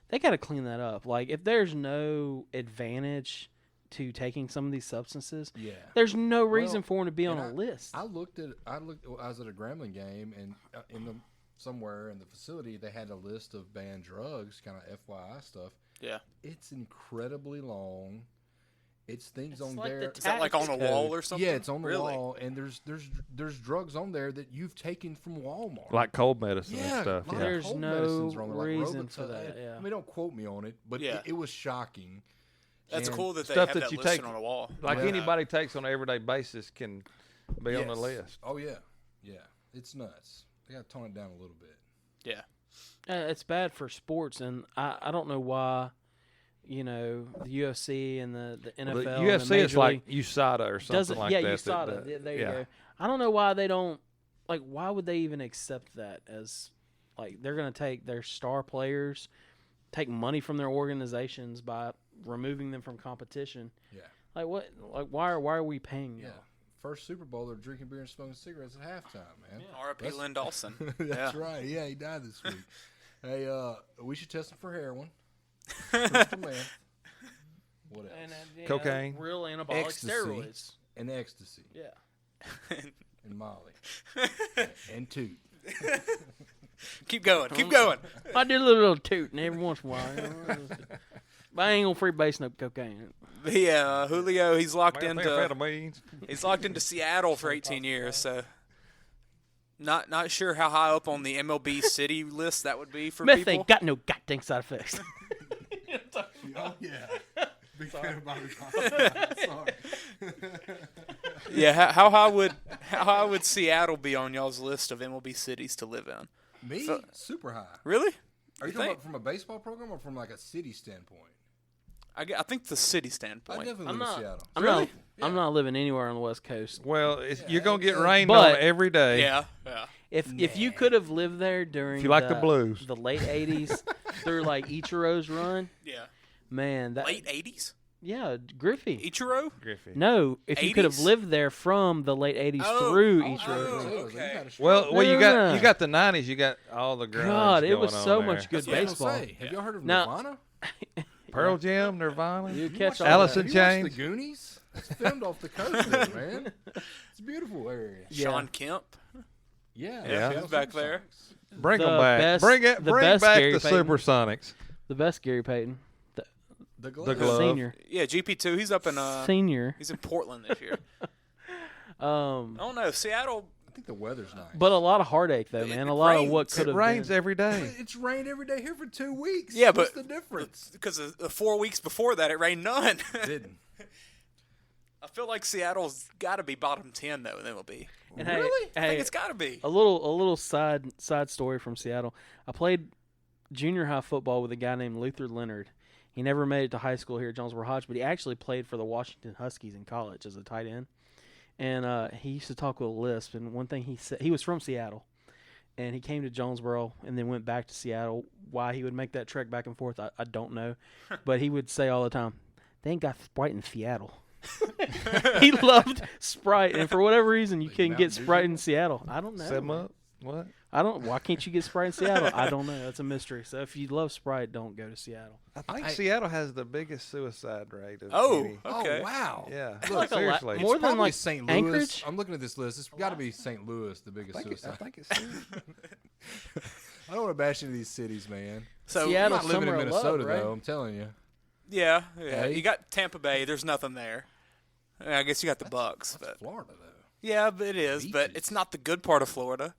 they got to clean that up. Like if there's no advantage to taking some of these substances, there's no reason for them to be on a list. I was at a Grambling game, and somewhere in the facility they had a list of banned drugs, kind of FYI stuff. Yeah, it's incredibly long. It's things on like there. Is that like on a wall or something? Yeah, it's on the wall, and there's drugs on there that you've taken from Walmart, like cold medicine and stuff. Yeah, there's no reason for that. Yeah, I mean, don't quote me on it, but it was shocking. That's cool that they stuff have that you listed take on a wall. Like anybody takes on an everyday basis can be on the list. Oh yeah, it's nuts. They got to tone it down a little bit. Yeah, it's bad for sports, and I don't know why. The UFC and the NFL. Well, the UFC and the is like USADA or something like that. Yeah, USADA. There you go. I don't know why they don't. Like, why would they even accept that as, like, they're going to take their star players, take money from their organizations by removing them from competition? Yeah. Like, what? Like, why are we paying them? First Super Bowl, they're drinking beer and smoking cigarettes at halftime, man. Yeah. R.I.P. Lynn Dawson. That's right. Yeah, he died this week. Hey, we should test him for heroin. Crystal meth. What else? And, cocaine. Real anabolic steroids. And ecstasy. Yeah. And Molly. And toot. Keep going. Keep going. I did a little tooting every once in a while. But I ain't gonna free base no cocaine. Yeah, Julio, he's locked into Methamphetamines. He's locked into Seattle for 18 years, so not sure how high up on the MLB city list that would be for Meth people. ain't got no goddamn side effects. Oh yeah. Big fan about it. Sorry. Yeah, how high would Seattle be on y'all's list of MLB cities to live in? Me? Super high. Really? Are you talking about from a baseball program or from like a city standpoint? I think the city standpoint. I definitely live in Seattle. I'm not living anywhere on the West Coast. Well, you're gonna get rained on every day. Yeah. If you could have lived there during if you like the blues, the late '80s through like Ichiro's run, man, that late '80s. Yeah, Griffey. Ichiro? Griffey. No, if you could have lived there from the late '80s through Ichiro. Okay. Well, you got the '90s. You got all the grunge. God, it was going so on much there. good baseball. Have y'all heard of Now, Nirvana? Pearl Jam, Nirvana. You catch Alice in Chains. Chains. The Goonies. It's filmed off the coast there, man. It's a beautiful area. Sean Kemp. Yeah, he's back there. Bring The them back. best- Bring the back best the Gary Payton. Supersonics. The best Gary Payton, The The glove. senior, Yeah, GP2. He's up in senior. He's in Portland this year. I Um, don't know. Seattle. think the weather's nice. But a lot of heartache, though, man. A lot of what could have been. It rains every day. But it's rained every day here for 2 weeks. Yeah, What's but the difference? Because the 4 weeks before that, it rained none. It didn't. I feel like Seattle's got to be bottom 10 though in MLB. And Really? Hey, I think it's got to be. A little side story from Seattle. I played junior high football with a guy named Luther Leonard. He never made it to high school here at Jonesboro Hodge, but he actually played for the Washington Huskies in college as a tight end. And he used to talk with a lisp. And one thing he said, he was from Seattle, and he came to Jonesboro and then went back to Seattle. Why he would make that trek back and forth, I don't know. But he would say all the time, "They ain't got Sprite in Seattle." He loved Sprite, and for whatever reason, you couldn't get Sprite in Seattle. I don't know. 7-Up? What? Why can't you get Sprite in Seattle? I don't know. That's a mystery. So if you love Sprite, don't go to Seattle. I think Seattle has the biggest suicide rate. Of okay. Oh, wow. Yeah. Look, Look, seriously. more It's than probably like St. Louis. Anchorage? I'm looking at this list. It's got to be St. Louis, the biggest suicide. I think it's I don't want to bash into these cities, man. So I'm Seattle, not living in somewhere Minnesota, love, right? though. I'm telling you. Yeah. Hey. You got Tampa Bay. There's nothing there. I guess you got the Bucks, but Florida, though. yeah, but it is. But Beaches. it's not the good part of Florida.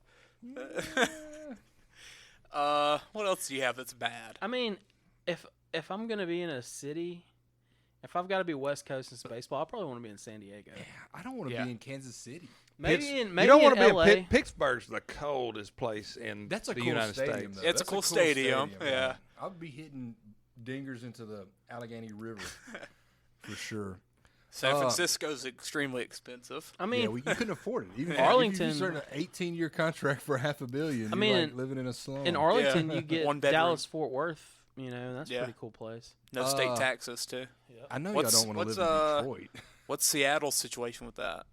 What else do you have that's bad? I mean, if I'm gonna be in a city, if I've got to be West Coast in baseball, I probably want to be in San Diego. Yeah, I don't want to be in Kansas City. Maybe you don't want want to be in Pittsburgh's the coldest place in That's a the cool United stadium, States. though. It's That's a cool stadium, man. yeah. I'll be hitting dingers into the Allegheny River for sure. San Francisco's extremely expensive. I mean, Yeah, you couldn't afford it. Even Arlington- if you start an 18-year contract for $500 million. I mean, you're like living in a slum. in Arlington, Yeah. you get One bedroom. Dallas Fort Worth. You know, that's a Yeah. pretty cool place. No state taxes too. I know What's- y'all don't want to what's, live in Detroit. What's Seattle's situation with that?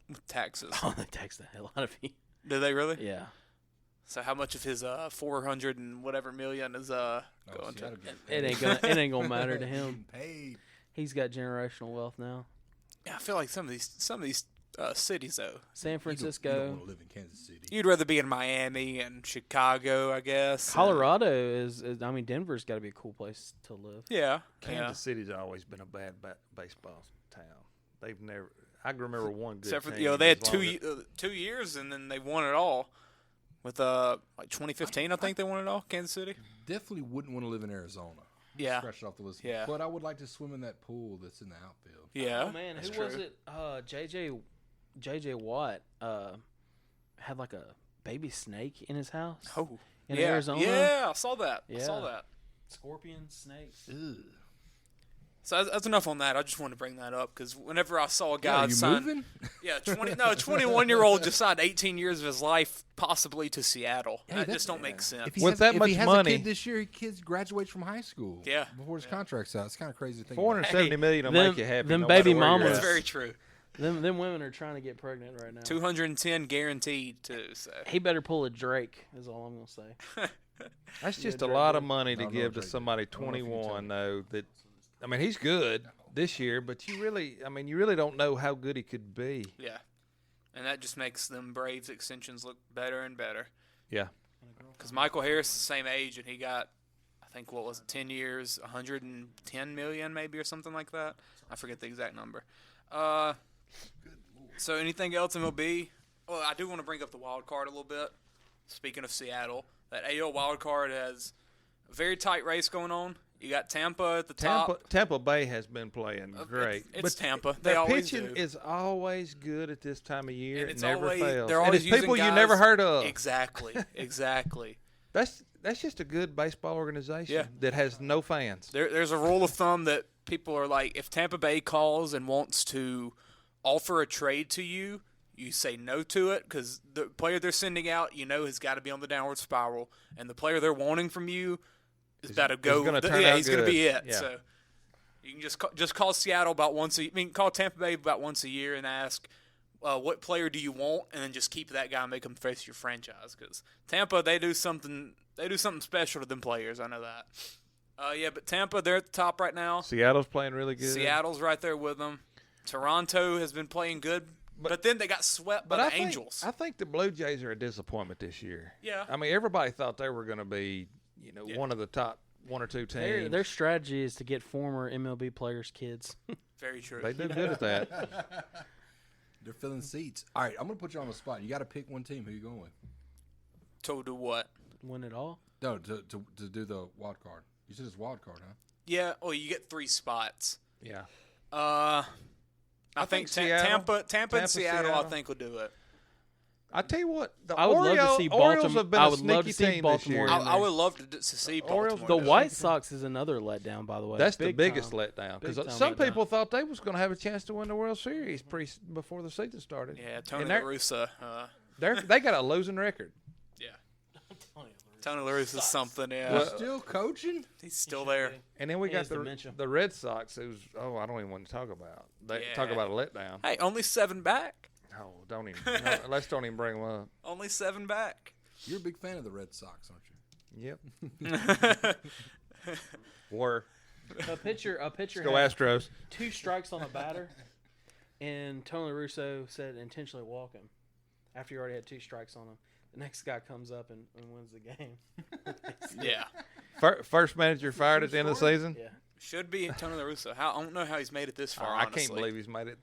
With taxes? Oh, they tax the hell out of you. Do they really? Yeah. So how much of his 400 and whatever million is going to? It ain't gonna matter to him. Paid. He's got generational wealth now. Yeah, I feel like some of these cities though. San You don't Francisco, want to live in Kansas City. You'd rather be in Miami and Chicago, I guess. Colorado is. I mean, Denver's got to be a cool place to live. Yeah. Kansas City's always been a bad baseball town. They've never. I can remember one good Except for team they had as long as- 2 years and then they won it all. With like 2015, I think they won it all. Kansas City. Definitely wouldn't want to live in Arizona. Yeah. Scratch it off the list. Yeah. But I would like to swim in that pool that's in the outfield. Yeah. Oh man, that's who was true. it? JJ Watt had like a baby snake in his house. Oh. in yeah. Arizona. Yeah, I saw that. I Yeah. saw that. Scorpion, snakes. Ugh. So that's enough on that. I just wanted to bring that up because whenever I saw a guy Are you sign, moving? yeah, 21-year-old just signed 18 years of his life possibly to Seattle. That just don't make sense. If he With has, that if much he has money- a kid this year, kids graduates from high school. Yeah. Before his contract's out. It's kind of crazy to think. $470 million will them- make you happy. them no baby matter where you're mamas- That's at. very true. Them women are trying to get pregnant right now. 210 guaranteed too. So He better pull a Drake. Is all I'm gonna say. That's just Yeah, a lot of Drake. money to No, give to Drake. somebody I don't know if you can tell 21, me. though. That I mean, he's good this year, but you really don't know how good he could be. yeah, and that just makes them Braves extensions look better and better. Yeah. Because Michael Harris is the same age, and he got, I think, what was it, 10 years, 110 million maybe or something like that. I forget the exact number. So anything else MLB? Well, I do want to bring up the wild card a little bit. Speaking of Seattle, that AL wild card has a very tight race going on. You got Tampa at the top. Tampa Bay has been playing great. It's Tampa. Their They always pitching do. is always good at this time of year. And It it's never always, fails. They're And always it's using people you guys- never heard of. Exactly. Exactly. That's just a good baseball organization Yeah. that has no fans. There's a rule of thumb that people are like, if Tampa Bay calls and wants to offer a trade to you, you say no to it because the player they're sending out, has got to be on the downward spiral, and the player they're wanting from you is about to go. gonna turn out he's going to be good. it. Yeah. So you can just call Seattle about once call Tampa Bay about once a year and ask, what player do you want, and then just keep that guy and make him face your franchise. Because Tampa, they do something special to them players. I know that. But Tampa, they're at the top right now. Seattle's playing really good. Seattle's right there with them. Toronto has been playing good, but then they got swept by the Angels. I think the Blue Jays are a disappointment this year. Yeah. I mean, everybody thought they were going to be, one of the top one or two teams. Their strategy is to get former MLB players' kids. Very true. They do good at that. They're filling seats. All right, I'm gonna put you on the spot. You got to pick one team. Who you going with? To do what? Win it all? No, to do the wild card. You said it's wild card, huh? Yeah. Oh, you get 3 spots. Yeah. I think Seattle. Tampa and Seattle, I think, will do it. I tell you what, I would love to see Baltimore. Orioles have been I a would love to sneaky see team Baltimore. this year. I would love to see Baltimore. The White Sox is another letdown, by the way. That's the Big biggest time. letdown because Big time some letdown. people thought they was going to have a chance to win the World Series before the season started. Yeah, Tony And La Russa. they got a losing record. Yeah. Tony La Russa is something. Yeah. Well, still coaching? He's still there. And then we He got has dementia. the Red Sox, who's I don't even want to talk about. They talk about a letdown. Hey, only 7 back. Oh, don't even. No, let's don't even bring them up. Only 7 back. You're a big fan of the Red Sox, aren't you? Yep. Were. A pitcher Let's go had Astros. 2 strikes on a batter, and Tony La Russa said intentionally walk him after he already had 2 strikes on him. The next guy comes up and wins the game. Yeah. First manager fired at the end of the season? Yeah. Should be Tony La Russa. I don't know how he's made it this far, I honestly. can't believe he's made it.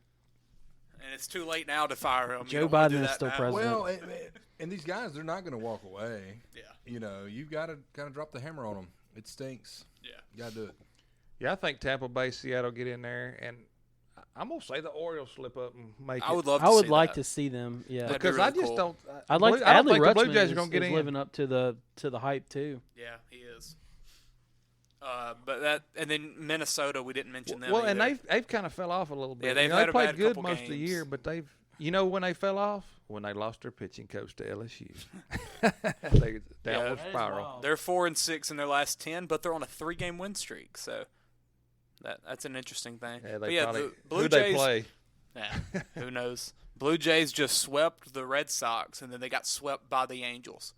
And it's too late now to fire him. Joe Biden is still president. Well, and these guys, they're not going to walk away. Yeah. You know, you've got to kind of drop the hammer on them. It stinks. Yeah. You got to do it. Yeah, I think Tampa Bay, Seattle get in there, and I'm gonna say the Orioles slip up and make it. I would love. I would like to see them. Yeah, That'd be because really I just cool. don't. I'd like. I don't Adley think the Blue Rutschman Jays are gonna get is in. living up to the hype too. Yeah, he is. But that, and then Minnesota, we didn't mention them. Well, either. and they've kind of fell off a little bit. Yeah, they've they had a played bad good couple most of the games. year, but they've. You know when they fell off? When they lost their pitching coach to LSU. They downward spiral. They're 4-6 in their last 10, but they're on a 3-game win streak. So that's an interesting thing. Yeah, but probably, the Blue who Jays, they play? Yeah, who knows? Blue Jays just swept the Red Sox, and then they got swept by the Angels.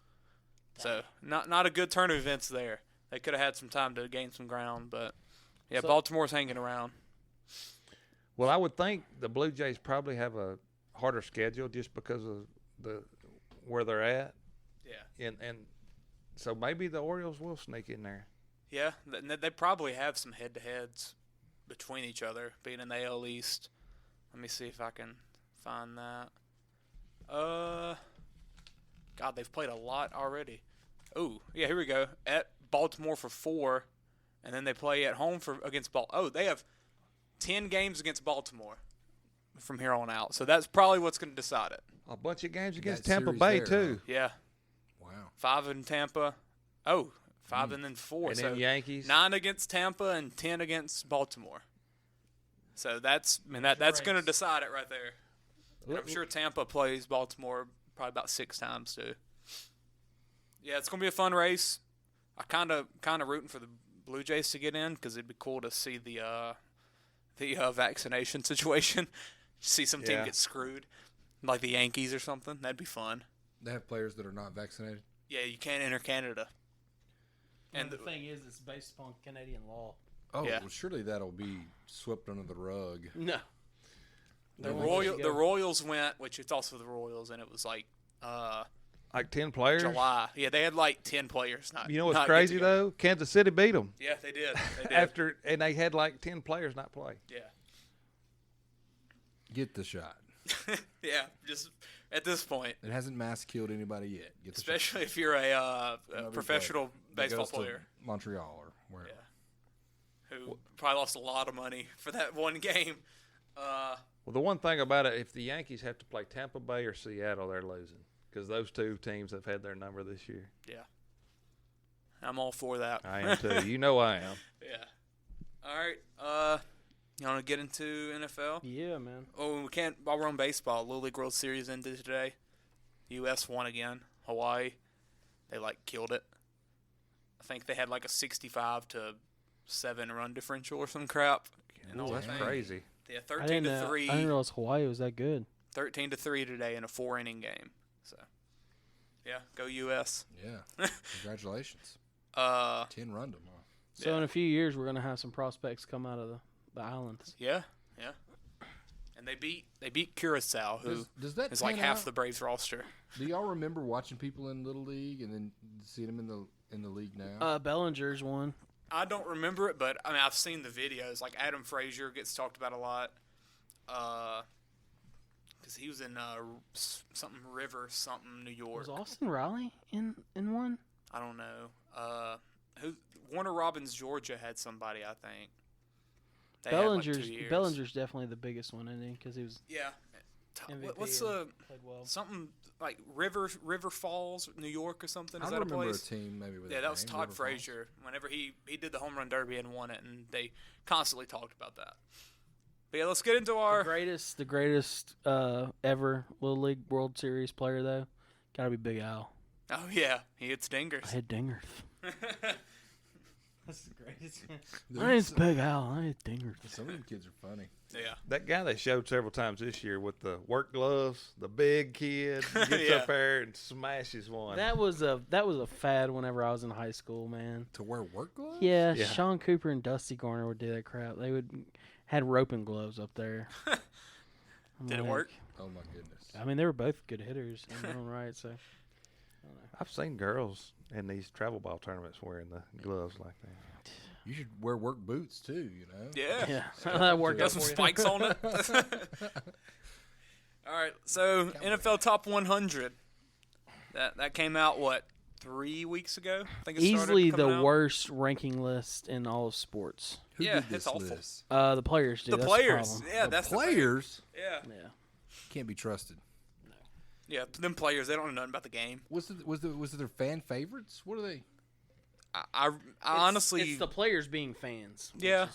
So not a good turn of events there. They could have had some time to gain some ground, but yeah, Baltimore's hanging around. Well, I would think the Blue Jays probably have a harder schedule just because of where they're at. Yeah. And so maybe the Orioles will sneak in there. Yeah, they probably have some head-to-heads between each other, being in the AL East. Let me see if I can find that. God, they've played a lot already. Oh, yeah, here we go. At Baltimore for 4, and then they play at home against Baltimore. Oh, they have 10 games against Baltimore from here on out. So that's probably what's going to decide it. A bunch of games against That Tampa series Bay, there, too. Yeah. Wow. 5 in Tampa. Oh, 5 and then 4. And so then Yankees. 9 against Tampa and 10 against Baltimore. So that's going to decide it right there. And I'm sure Tampa plays Baltimore probably about 6 times too. Yeah, it's going to be a fun race. I kind of rooting for the Blue Jays to get in because it'd be cool to see the vaccination situation. See some team get screwed, like the Yankees or something. That'd be fun. They have players that are not vaccinated. Yeah, you can't enter Canada. And the thing is, it's based upon Canadian law. Oh, Yeah. well, surely that'll be swept under the rug. No. The Royals went, which it's also the Royals, and it was like 10 players? July. Yeah, they had like 10 players. You know what's crazy, though? Kansas City beat them. Yeah, they did. They did. And they had like 10 players not play. Yeah. Get the shot. Yeah, just at this point. It hasn't mass killed anybody yet. Get the Especially if you're a professional that baseball goes to player. Montreal or wherever. Yeah. Who probably lost a lot of money for that one game. Well, the one thing about it, if the Yankees have to play Tampa Bay or Seattle, they're losing because those two teams have had their number this year. Yeah. I'm all for that. I am too. You know I am. Yeah. All right. You want to get into NFL? Yeah, man. Oh, we can't. While we're on baseball, Little League World Series ended today. U.S. won again. Hawaii, they killed it. I think they had like a 65-7 run differential or some crap. Ooh, that's crazy. Yeah, I didn't 13-3. I didn't realize Hawaii was that good. 13-3 today in a 4-inning game. So, yeah, go U.S. Yeah. Congratulations. 10 run them. So in a few years, we're gonna have some prospects come out of the islands. Yeah. And they beat Curacao, who does that is like pan half out? the Braves roster. Do y'all remember watching people in Little League and then seeing them in the league now? Bellinger's one. I don't remember it, but I mean I've seen the videos. Like Adam Frazier gets talked about a lot. Because because he was in something River, something New York. Was Austin Riley in one? I don't know. Warner Robins, Georgia had somebody, I think. They had, like, 2 years. Bellinger's definitely the biggest one, isn't he? Because he was MVP. What's played well. something like River Falls, New York or something? Is I that a remember place? a team maybe with that was name, Todd River Frazier. Whenever he did the home run derby and won it, and they constantly talked about that. But yeah, let's get into our the greatest ever Little League World Series player though. Got to be Big Al. Oh yeah, he hits dingers. I hit dingers. That's the greatest. My name's Big Al. I hit dingers. Some of them kids are funny. Yeah. That guy they showed several times this year with the work gloves, the big kid gets up there and smashes one. That was a fad whenever I was in high school, man. To wear work gloves? Yeah, Sean Cooper and Dusty Garner would do that crap. They had roping gloves up there. Did it work? Oh my goodness. I mean, they were both good hitters in their own right. So I've seen girls in these travel ball tournaments wearing the gloves like that. You should wear work boots too, you know? Yeah. That worked Got out some for you. spikes on it. All right, so NFL Top 100. That came out, 3 weeks ago? I think it started Easily coming the out. worst ranking list in all of sports. Who Yeah, did this it's awful. list? The players do. The That's players. The problem. Yeah, that's the thing. Players? Yeah. Yeah. Can't be trusted. Yeah, them players, they don't know nothing about the game. Was it their fan favorites? What are they? I honestly... It's the players being fans. Yeah.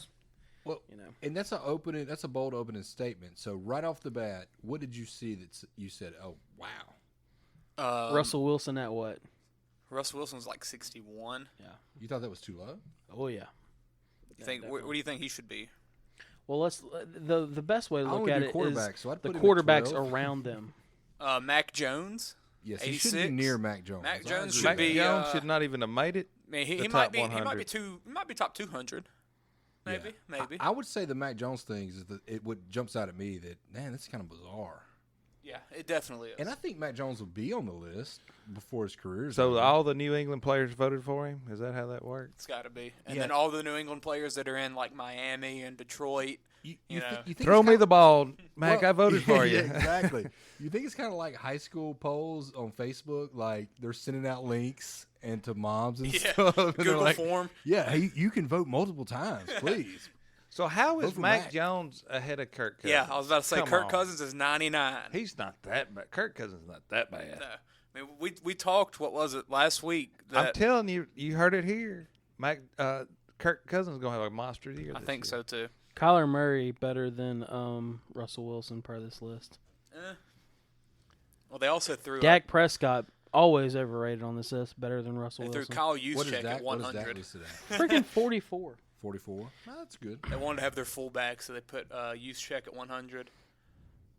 Well, You know. and that's a bold opening statement. So right off the bat, what did you see that you said, "Oh, wow"? Russell Wilson at what? Russell Wilson's like 61. Yeah. You thought that was too low? Oh yeah. What do you think he should be? Well, the best way to I look only at do it is quarterbacks, so I'd the put him at quarterbacks 12. around them. Mac Jones. Yes, he should be 86. near Mac Jones. Mac I Jones agree should with be. that. Jones should not even have made it. I mean, he the might top be. 100. He might be top 200. Maybe. Yeah. Maybe. I would say the Mac Jones thing is that what jumps out at me that, man, this is kind of bizarre. Yeah, it definitely is. And I think Mac Jones will be on the list before his career is So over. all the New England players voted for him? Is that how that works? It's got to be. And Yeah. then all the New England players that are in like Miami and Detroit. You know. you think Throw it's me kinda- the ball, Mac. Well, I voted for you. Yeah, exactly. You think it's kind of like high school polls on Facebook? Like they're sending out links and to moms and Yeah, stuff. And they're Google like, form. Yeah, hey, you can vote multiple times, please. So how is Vote for Mac Mac. Jones ahead of Kirk Cousins? Yeah, I was about to say Come Kirk on. Cousins is 99. He's not that bad. Kirk Cousins is not that bad. No. I mean, we talked. What was it last week? I'm That telling you, you heard it here. Kirk Cousins is gonna have a monster year. I this think year. so too. Kyler Murray better than Russell Wilson per this list. Well, they also threw Dak Prescott always overrated on this list. Better than Russell they threw Wilson. Kyle What is Juszczyk that? at What is that 100. listed at? Freaking 44. 44. That's good. They wanted to have their fullback, so they put Juszczyk at 100.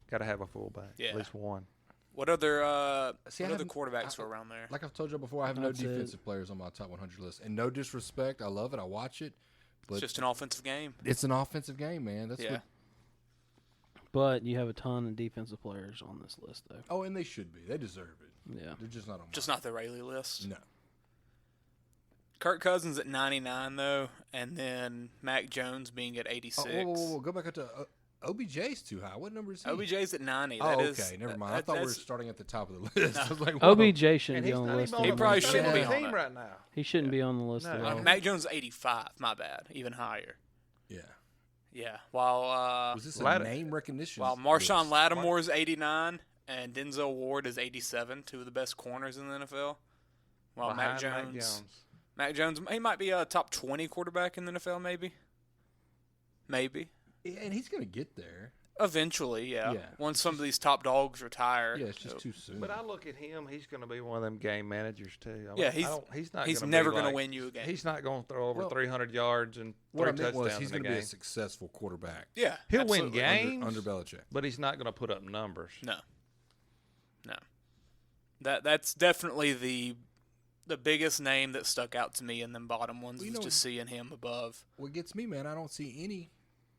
Got to have a fullback, Yeah. at least one. What other See, I what other haven't- quarterbacks were around there? Like I've told you before, I have no That's it. defensive players on my top 100 list. And no disrespect, I love it, I watch it, but It's just an offensive game. it's an offensive game, man. That's Yeah. what. But you have a ton of defensive players on this list, though. Oh, and they should be. They deserve it. Yeah. They're just not on. Just mine. not the Railey list. No. Kirk Cousins at 99 though, and then Mac Jones being at 86. Whoa. Go back up to OBJ's too high. What number is he? OBJ's at 90. Oh, That okay. is- Never mind. I that- thought we were that's- starting at the top of the list. I was like, whoa. OBJ shouldn't be on the list. He at all. probably shouldn't be Yeah. on team it. right now. He shouldn't be on the list at all. Mac Jones is 85. My bad. Even higher. Yeah. Yeah. While Was this a Lat- name recognition? while Marshawn list? Lattimore is 89 and Denzel Ward is 87, two of the best corners in the NFL. While Mac Jones, he might be a top 20 quarterback in the NFL, maybe. Maybe. Yeah, and he's going to get there. Eventually, yeah. Yeah. Once some of these top dogs retire. Yeah, it's just too soon. But I look at him; he's going to be one of them game managers too. Yeah, he's not. he's gonna never going to win you a game. He's not going to throw over Well, 300 yards and what I 3 meant was touchdowns he's in a going to be game. a successful quarterback. Yeah. He'll absolutely. win games Under Belichick. but he's not going to put up numbers. No. That's definitely the biggest name that stuck out to me in them bottom ones was just seeing him above. What gets me, man, I don't see any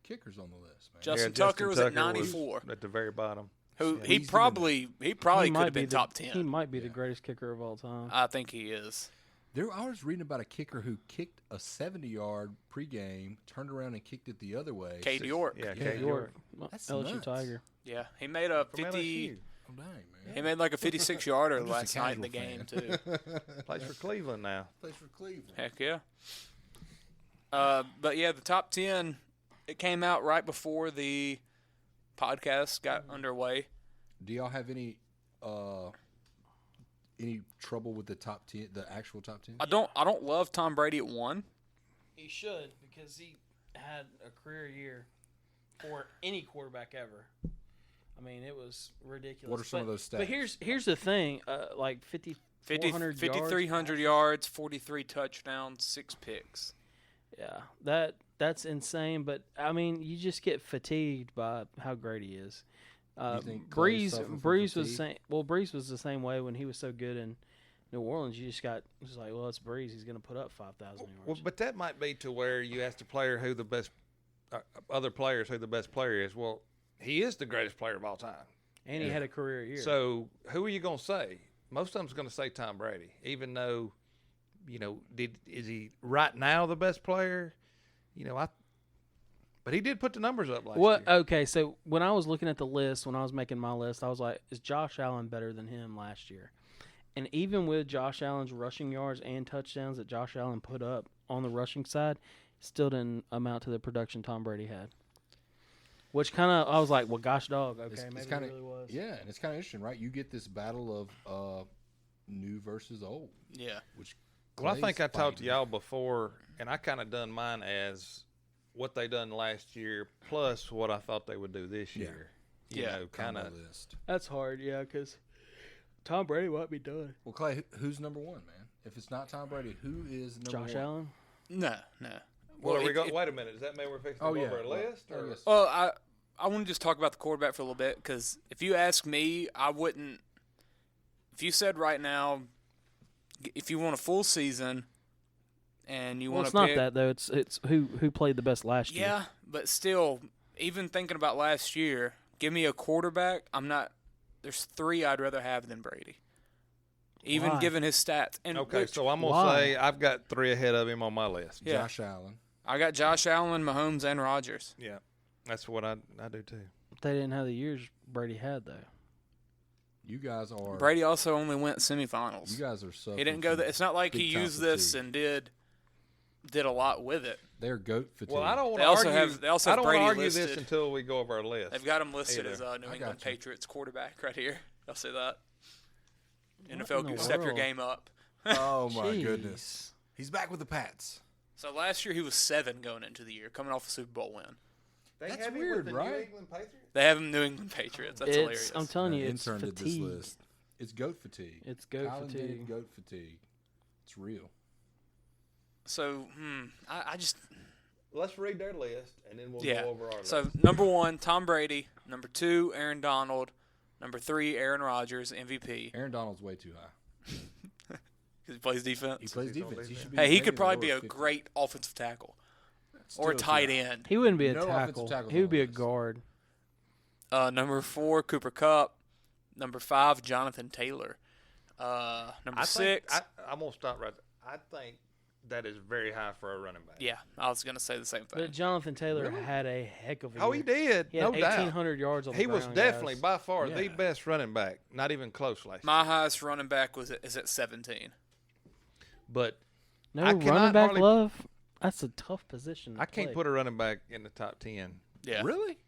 kickers on the list, man. Justin Tucker was at 94. at the very bottom. Who Yeah, he he's probably could have been top 10. He might be the greatest kicker of all time. I think he is. I was reading about a kicker who kicked a 70-yard pregame, turned around and kicked it the other way. Cade York. Yeah, Yeah. Cade York. That's LSU nuts. Tiger. Yeah, he made a From 50. LSU. Oh, dang, man. He made like a 56-yarder I'm just a last night in the casual game fan. too. Plays for Cleveland now. Plays for Cleveland. Heck yeah. But yeah, the top 10, it came out right before the podcast got underway. Do y'all have any trouble with the top 10, the actual top 10? I don't love Tom Brady at 1. He should, because he had a career year for any quarterback ever. I mean, it was ridiculous. What are some of those stats? But here's the thing, like 5,300 yards, 43 touchdowns, 6 picks. Yeah, that's insane. But I mean, you just get fatigued by how great he is. You think Clay's suffering from Breeze was fatigue? same. Well, Breeze was the same way when he was so good in New Orleans. You just got it's like, well, it's Breeze. He's going to put up 5,000 yards. Well, but that might be to where you ask the player who the best, other players who the best player is. Well, he is the greatest player of all time. And he had a career year. So who are you going to say? Most of them's going to say Tom Brady, even though, is he right now the best player? But he did put the numbers up last year. Okay, so when I was looking at the list, when I was making my list, I was like, is Josh Allen better than him last year? And even with Josh Allen's rushing yards and touchdowns that Josh Allen put up on the rushing side, still didn't amount to the production Tom Brady had. Which kind of, I was like, well, gosh, dog, okay, maybe it really was. Yeah, and it's kind of interesting, right? You get this battle of new versus old. Yeah. Well, I think I talked to y'all before, and I kind of done mine as what they done last year plus what I thought they would do this year. You know, kind of. That's hard, yeah, because Tom Brady might be done. Well, Clay, who's number one, man? If it's not Tom Brady, who is number one? Josh Allen? No. Well, are we going? Wait a minute. Does that mean we're fixing to go over a list? Or? Well, I want to just talk about the quarterback for a little bit because if you ask me, I wouldn't. If you said right now, if you want a full season and you want to it's not that, though. It's who played the best last year. Yeah, but still, even thinking about last year, give me a quarterback. There's 3 I'd rather have than Brady. Even Why? given his stats. And okay, so I'm going to say I've got 3 ahead of him on my list. Yeah. Josh Allen. I got Josh Allen, Mahomes, and Rodgers. Yeah, that's what I do too. They didn't have the years Brady had, though. You guys are. Brady also only went semifinals. You guys are suffering. He didn't go. It's not like he used this and did a lot with it. They're goat fatigue. Well, I don't want They to also argue. have. They also I have don't want to Brady argue listed. this until we go over our list. They've got him listed Either. as New England got you. Patriots quarterback right here. I'll say that. What NFL, in the step your world? game up. Oh my Jeez. goodness. He's back with the Pats. So last year he was 7 going into the year, coming off a Super Bowl win. That's weird, right? New England Patriots? They have him New England Patriots. That's hilarious. I'm telling you, The it's intern did this fatigue. list. It's goat fatigue. It's goat Colin fatigue. did goat fatigue. It's real. So I just Let's read their list and then we'll yeah. go over our list. So number 1, Tom Brady. Number 2, Aaron Donald. Number 3, Aaron Rodgers, MVP. Aaron Donald's way too high. Because he plays defense. He plays defense. He should be Hey, he rated could probably lower be a 50. great offensive tackle Still or a too tight high. end. He wouldn't be a No offensive tackle. tackles He would on be the a list. guard. Number 4, Cooper Kupp. Number 5, Jonathan Taylor. Number 6. I'm going to stop right there. I think that is very high for a running back. Yeah, I was going to say the same thing. But Jonathan Taylor had a heck of a Oh, year. he did. He had no doubt. 1,800 yards on the He was ground, definitely guys. by far the Yeah. best running back. Not even close last year. My highest running back is at 17. But No I running cannot back hardly- love. That's a tough position. To I can't play. put a running back in the top 10. Yeah, Really?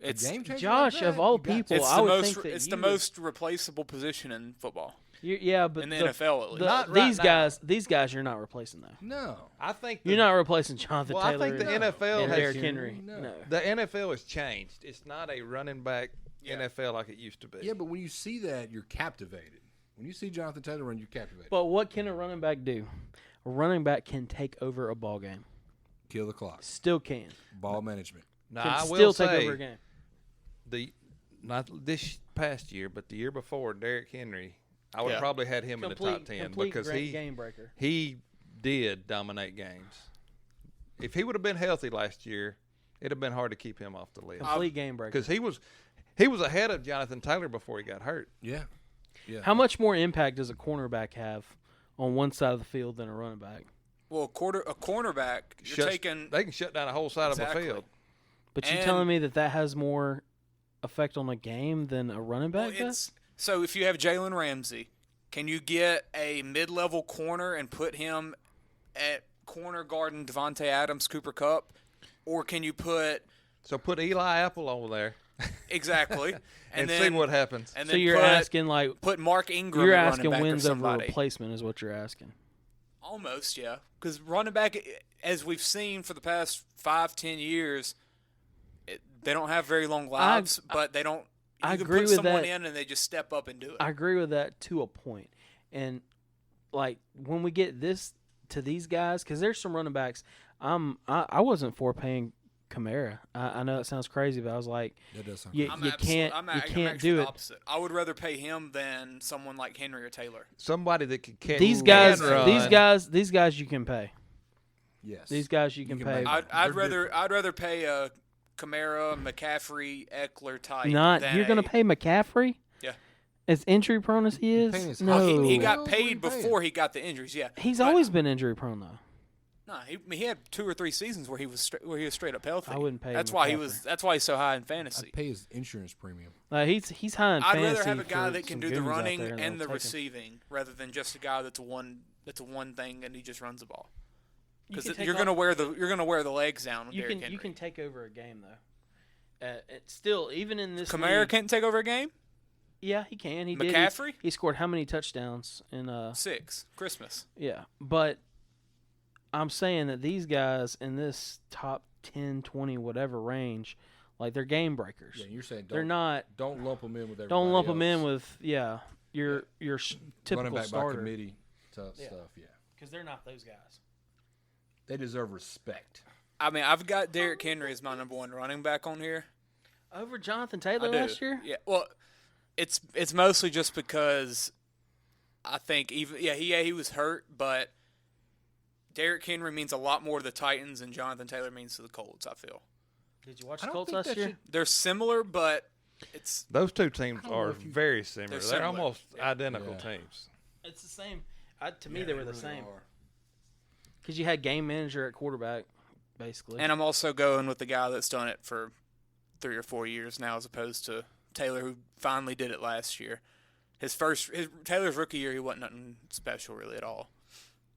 it's Game changer Josh, like of that? all You got people, to. it's I the would most think that it's you the would- most replaceable position in football. Yeah, but in the NFL at least. Not right these now. these guys, you're not replacing though. No. I think You're not replacing Jonathan Well, I Taylor. think the and- NFL and has Derrick Henry. No. the NFL has changed. It's not a running back NFL like it used to be. Yeah, but when you see that, you're captivated. When you see Jonathan Taylor run, you're captivated. But what can a running back do? A running back can take over a ball game. Kill the clock. Still can. Ball management. Now, Can I still will take say over a game. not this past year, but the year before, Derrick Henry, I would have Yeah. probably had him in the top 10 Complete because great game breaker. he did dominate games. If he would have been healthy last year, it'd have been hard to keep him off the list Complete game breaker. because he was ahead of Jonathan Taylor before he got hurt. Yeah. Yeah. How much more impact does a cornerback have on one side of the field than a running back. Well, a cornerback, they can shut down a whole side of a field. But you telling me that has more effect on the game than a running back does? So if you have Jalen Ramsey, can you get a mid-level corner and put him at corner guarding Devontae Adams, Cooper Kupp? Or can you put Eli Apple over there? Exactly. and then, see what happens. And so you're asking put Mark Ingram. You're asking wins over replacement is what you're asking. Almost, yeah. Because running back, as we've seen for the past 5-10 years, they don't have very long lives, but they don't. You can put someone in and they just step up and do it. I agree with that to a point. And like when we get to these guys, because there's some running backs, I wasn't for paying Kamara. I know it sounds crazy, but I was like, you can't do it. Opposite. I would rather pay him than someone like Henry or Taylor. Somebody that can catch. These guys you can pay. Yes, these guys you can pay. I'd rather pay Kamara, McCaffrey, Eckler type. You're going to pay McCaffrey? Yeah. As injury prone as he is? No. He got paid before he got the injuries. Yeah. He's always been injury prone though. No, he had 2 or 3 seasons where he was straight up healthy. I wouldn't pay. That's why he's so high in fantasy. I'd pay his insurance premium. He's high in fantasy. I'd rather have a guy that can do the running and the receiving rather than just a guy that's a one thing and he just runs the ball. Because you're gonna wear the legs down. With Derrick Henry. You can take over a game though. Still, even in this, Kamara can't take over a game. Yeah, he can. He McCaffrey? did. He scored how many touchdowns in 6 Christmas? Yeah, but I'm saying that these guys in this top 10, 20, whatever range, like they're game breakers. Yeah, you're saying they're not. Don't lump them in with everybody. Don't lump else. them in with your typical running back starter. by committee stuff. Yeah, because they're not those guys. They deserve respect. I mean, I've got Derrick Henry as my number 1 running back on here. Over Jonathan Taylor last year? Yeah. Well, it's mostly just because I think he was hurt, but Derrick Henry means a lot more to the Titans than Jonathan Taylor means to the Colts, I feel. Did you watch the Colts last year? They're similar, but those two teams are very similar. They're almost identical teams. It's the same. To me, they were the same. Because you had game manager at quarterback, basically. And I'm also going with the guy that's done it for 3 or 4 years now, as opposed to Taylor, who finally did it last year. Taylor's rookie year, he wasn't nothing special really at all.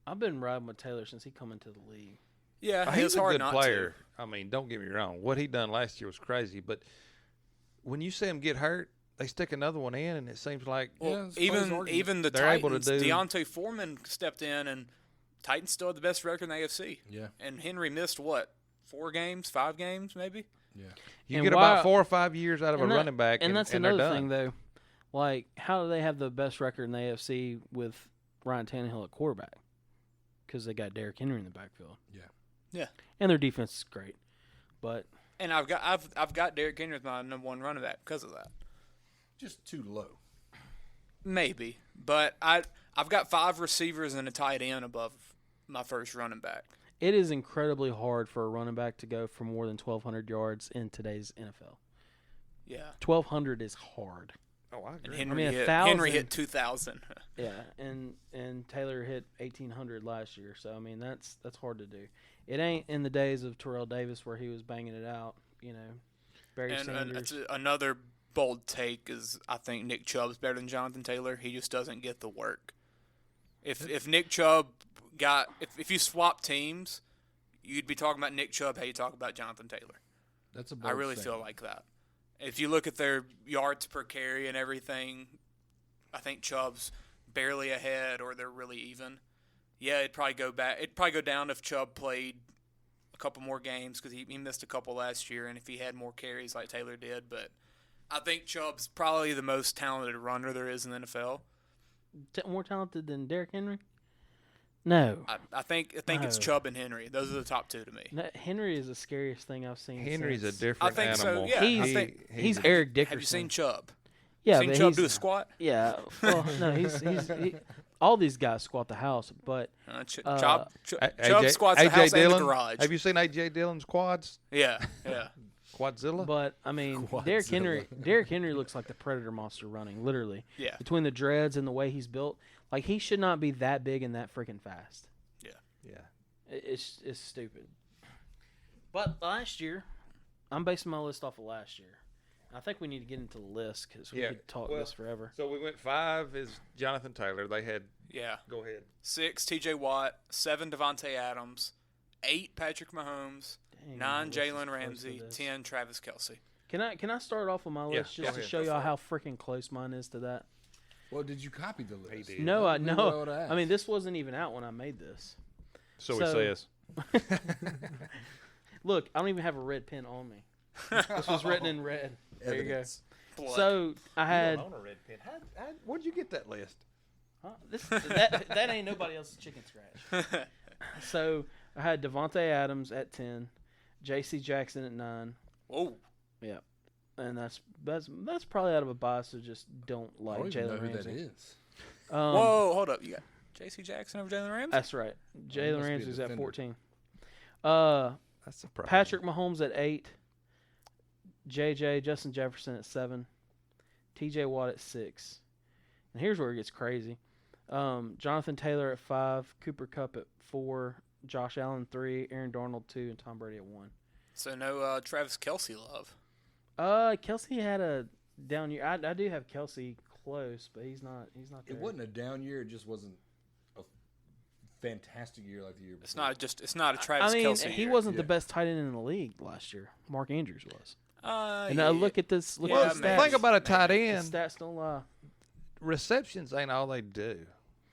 I've been riding with Taylor since he come into the league. Yeah, he's a good player. To. I mean, don't get me wrong. What he done last year was crazy, but when you see him get hurt, they stick another one in, and it seems like even the they're Titans, able to do. Deontay Foreman stepped in, and Titans still had the best record in the AFC. Yeah, and Henry missed 4 games, 5 games, maybe. Yeah, you get about 4 or 5 years out of a running back, and that's another thing though. Like, how do they have the best record in the AFC with Ryan Tannehill at quarterback? Because they got Derrick Henry in the backfield. Yeah, and their defense is great, and I've got Derrick Henry as my number 1 running back because of that. Just too low. Maybe, but I've got 5 receivers and a tight end above my first running back. It is incredibly hard for a running back to go for more than 1,200 yards in today's NFL. Yeah, 1,200 is hard. Oh, I agree. And Henry hit 2,000. Yeah, and Taylor hit 1,800 last year. So I mean that's hard to do. It ain't in the days of Terrell Davis where he was banging it out. Barry Sanders. And another bold take is I think Nick Chubb's better than Jonathan Taylor. He just doesn't get the work. If Nick Chubb if you swap teams, you'd be talking about Nick Chubb how you talk about Jonathan Taylor. That's a bold I really feel like that. If you look at their yards per carry and everything, I think Chubb's barely ahead or they're really even. Yeah, it'd probably go back. It'd probably go down if Chubb played a couple more games because he missed a couple last year, and if he had more carries like Taylor did. But I think Chubb's probably the most talented runner there is in the NFL. More talented than Derrick Henry? No. I think it's Chubb and Henry. Those are the top 2 to me. No, Henry is the scariest thing I've seen. Henry's since. a different animal. So, yeah. He's Eric Dickerson. Have you seen Chubb? Yeah, seen Chubb do a squat? Yeah. Well, no, all these guys squat the house, but Chubb squats the house and the garage. Have you seen A.J. Dillon's quads? Yeah. Quadzilla? But I mean, Derrick Henry looks like the Predator monster running, literally. Yeah. Between the dreads and the way he's built, Like, he should not be that big and that freaking fast. Yeah. It's stupid. But last year, I'm basing my list off of last year. I think we need to get into the list because we could talk this forever. So we went 5 is Jonathan Taylor. They had Go ahead. 6 T.J. Watt, 7 Devontae Adams, 8 Patrick Mahomes, 9 Jalen Ramsey, 10 Travis Kelce. Can I start off with my list just to show y'all how freaking close mine is to that? Well, did you copy the list? No. I mean, this wasn't even out when I made this. So he says. Look, I don't even have a red pen on me. This was written in red. There Evidence. you go. So I had. You don't own a red pen. Where'd you get that list? Huh? That ain't nobody else's chicken scratch. So I had Devontae Adams at 10, J.C. Jackson at 9. Whoa. Yeah, and that's probably out of a bias of just don't like Jalen Ramsey. Who that is. Whoa, hold up. You got J.C. Jackson over Jalen Ramsey? That's right. Jalen Ramsey's at 14. That's surprising. Patrick Mahomes at 8. Justin Jefferson at 7. T.J. Watt at 6. And here's where it gets crazy. Jonathan Taylor at 5. Cooper Kupp at 4. Josh Allen 3. Aaron Darnold 2. And Tom Brady at 1. So no Travis Kelce love. Kelce had a down year. I do have Kelce close, but he's not there. It wasn't a down year. It just wasn't a fantastic year like the year before. It's not a Travis Kelce year. He wasn't the best tight end in the league last year. Mark Andrews was. And look at this. Look Well, at the the stats. thing about a tight end, The stats don't lie. receptions ain't all they do.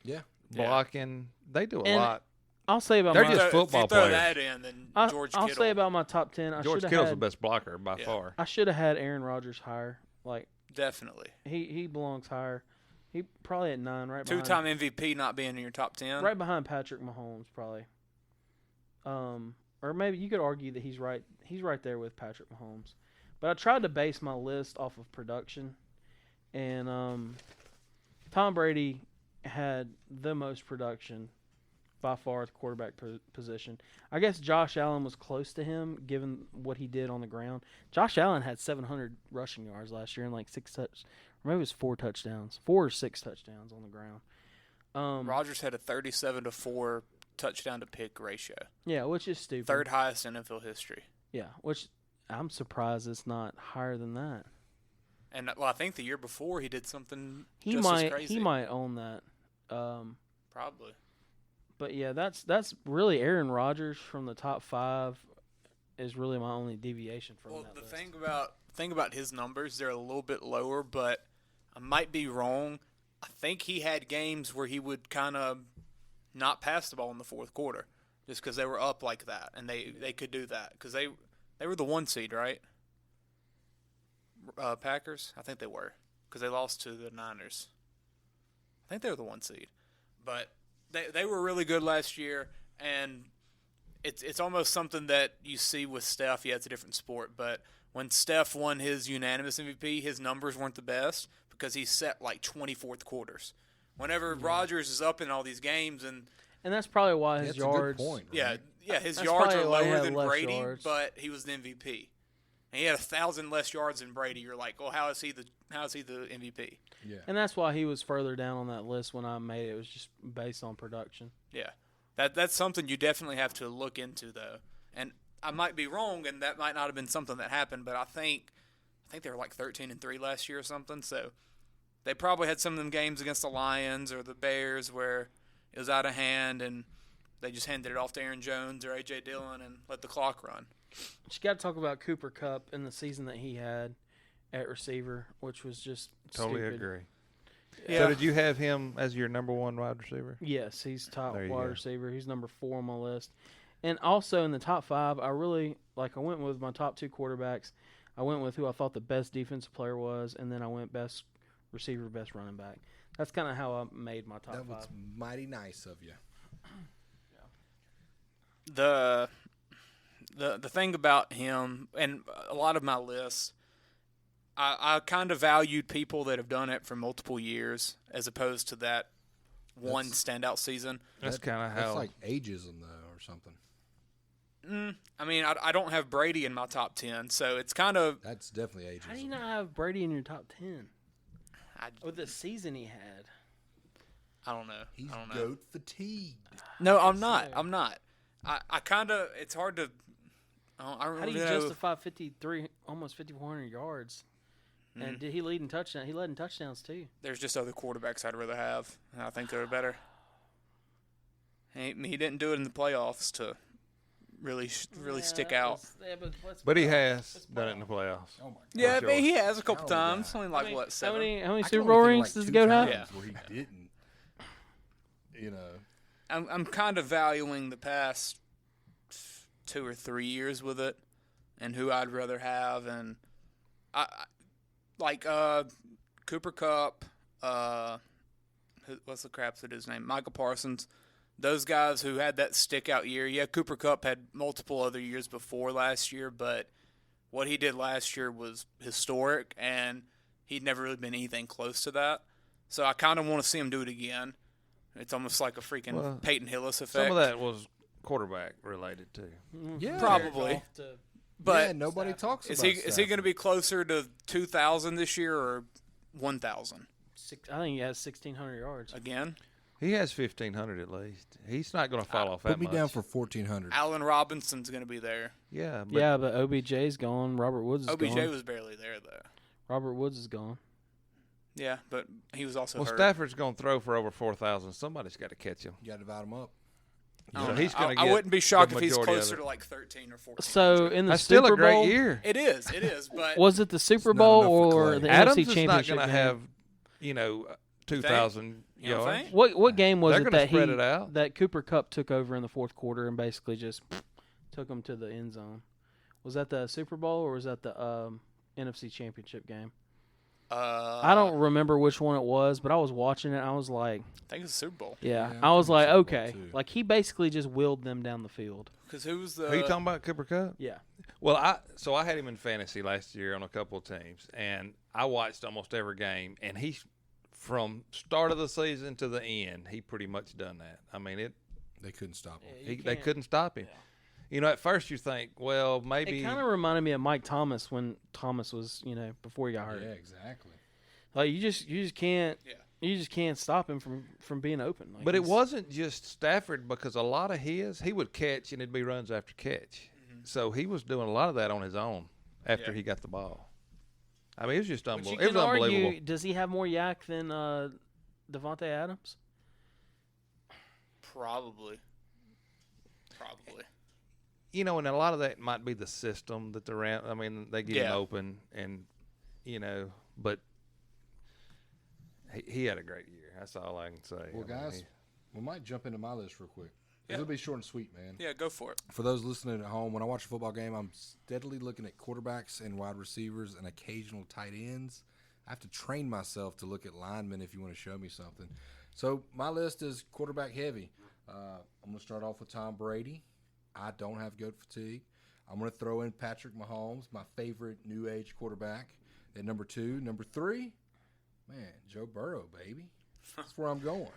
Yeah. Blocking, they do a And lot. I'll say about They're my just football if you throw players. that in, then George I'll Kittle. say about my top 10. George Kittle's the best blocker by far. I should have had Aaron Rodgers higher. Like Definitely. he belongs higher. He probably at 9, right? Two-time MVP not being in your top 10. Right behind Patrick Mahomes, probably. Or maybe you could argue that he's right. He's right there with Patrick Mahomes. But I tried to base my list off of production, and Tom Brady had the most production by far at the quarterback position. I guess Josh Allen was close to him, given what he did on the ground. Josh Allen had 700 rushing yards last year and like 4 touchdowns, 4 or 6 touchdowns on the ground. Rodgers had a 37-4 touchdown to pick ratio. Yeah, which is stupid. 3rd highest in NFL history. Yeah, which I'm surprised it's not higher than that. And I think the year before he did something He just as crazy. He might own that. Probably. But yeah, that's really Aaron Rodgers from the top 5 is really my only deviation from that list. Thing about his numbers, they're a little bit lower, but I might be wrong. I think he had games where he would kind of not pass the ball in the 4th quarter just because they were up like that, and they could do that because they were the 1 seed, right? Packers? I think they were because they lost to the Niners. I think they were the 1 seed. But they were really good last year, and it's almost something that you see with Steph. Yeah, it's a different sport, but when Steph won his unanimous MVP, his numbers weren't the best because he set like 24th quarters. Whenever Rodgers is up in all these games, and that's probably why his yards. That's a good point, right? Yeah, his That's yards are probably why he lower had than less Brady, yards. but he was the MVP. And he had 1,000 less yards than Brady. You're like, well, how is he the MVP? Yeah. And that's why he was further down on that list when I made it. It was just based on production. Yeah, that's something you definitely have to look into, though. And I might be wrong, and that might not have been something that happened, but I think they were like 13-3 last year or something. So they probably had some of them games against the Lions or the Bears where it was out of hand, and they just handed it off to Aaron Jones or A.J. Dillon and let the clock run. But you got to talk about Cooper Kupp in the season that he had at receiver, which was just Totally stupid. agree. Yeah. So did you have him as your number 1 wide receiver? Yes, he's top There you wide go. receiver. He's number 4 on my list. And also in the top 5, I went with my top 2 quarterbacks. I went with who I thought the best defensive player was, and then I went best receiver, best running back. That's kind of how I made my top 5. That was mighty nice of you. The thing about him and a lot of my lists, I kind of valued people that have done it for multiple years as opposed to that one standout season. That's kind of how. That's like ageism, though, or something. I mean, I don't have Brady in my top 10, so it's kind of. That's definitely ageism. How do you not have Brady in your top 10? With the season he had. I don't know. He's I don't know. goat fatigued. No, I'm not. I'm not. I kind of. It's hard to. I don't How do really you know. justify 53, almost 5,400 yards? And did he lead in touchdowns? He led in touchdowns too. There's just other quarterbacks I'd rather have. And I think they're better. He didn't do it in the playoffs to really stick out. But he has done it in the playoffs. Oh my God. Yeah, For but sure. he has a couple times. Only like what, How 7? many I Super can Bowl only think rings like does the 2 GOAT have? times where he didn't. You know. I'm kind of valuing the past 2 or 3 years with it, and who I'd rather have, and I like Cooper Kupp. What's the crap's his name? Michael Parsons. Those guys who had that stick-out year. Yeah, Cooper Kupp had multiple other years before last year, but what he did last year was historic, and he'd never really been anything close to that. So I kind of want to see him do it again. It's almost like a freaking Peyton Hillis effect. Some of that was quarterback related too. Yeah. Probably. But yeah, nobody talks is about he going to be closer to 2,000 this year or 1,000? I think he has 1,600 yards. Again? He has 1,500 at least. He's not going to fall off that Put me much. down for 1,400. Allen Robinson's going to be there. Yeah, but OBJ's gone. Robert Woods is gone. OBJ was barely there, though. Robert Woods is gone. Yeah, but he was also well, hurt. Stafford's going to throw for over 4,000. Somebody's got to catch him. You got to divide them up. So he's going to I get wouldn't be shocked the if he's majority of closer it. to like 13 or 14. So in the That's Super still a great Bowl, year. It is, but was it the Super not Bowl enough for or Clay. the Adams NFC is not Championship going to game? have, 2,000 You don't yards. think? What game was They're it gonna that spread it out. that Cooper Kupp took over in the fourth quarter and basically just took them to the end zone? Was that the Super Bowl or was that the NFC Championship game? I don't remember which one it was, but I was watching it. I was like, I think it's the Super Bowl. yeah, Yeah, I was I think like, Super Bowl, okay, too. like he basically just willed them down the field. Because who was the? Are you talking about Cooper Kupp? Yeah, Well, I had him in fantasy last year on a couple of teams, and I watched almost every game, and he's from start of the season to the end, he pretty much done that. I mean, They couldn't stop him. they couldn't stop him. You know, at first you think, well, maybe it kind of reminded me of Mike Thomas when Thomas was, before he got hurt. Yeah, exactly. Like you just can't. Yeah. You just can't stop him from being open. Like But it he's- wasn't just Stafford because a lot of he would catch and it'd be runs after catch. So he was doing a lot of that on his own after he got the ball. I mean, it was just But you unbelievable. It can was argue, unbelievable. does he have more yak than Devontae Adams? Probably. You know, and a lot of that might be the system that they're in. I mean, they get him open and, but he had a great year. That's all I can say. Well, I mean, guys, we might jump into my list real quick. It'll be short and sweet, man. Yeah, go for it. For those listening at home, when I watch a football game, I'm steadily looking at quarterbacks and wide receivers and occasional tight ends. I have to train myself to look at linemen if you want to show me something. So my list is quarterback heavy. I'm going to start off with Tom Brady. I don't have goat fatigue. I'm going to throw in Patrick Mahomes, my favorite new age quarterback, at number 2. Number 3, man, Joe Burrow, baby. That's where I'm going.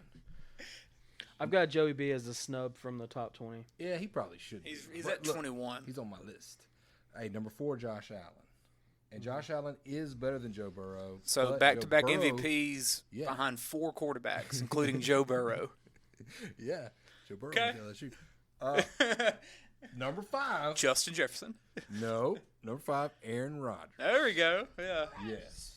I've got Joey B as a snub from the top 20. Yeah, he probably should be. He's But at look, 21. He's on my list. Hey, number 4, Josh Allen. And Josh Allen is better than Joe Burrow. So but back-to-back Joe Burrow- MVPs Yeah. behind 4 quarterbacks, including Joe Burrow. Yeah, Joe Burrow Okay. was LSU. Number 5. Justin Jefferson. No, number 5, Aaron Rodgers. There we go. Yeah. Yes.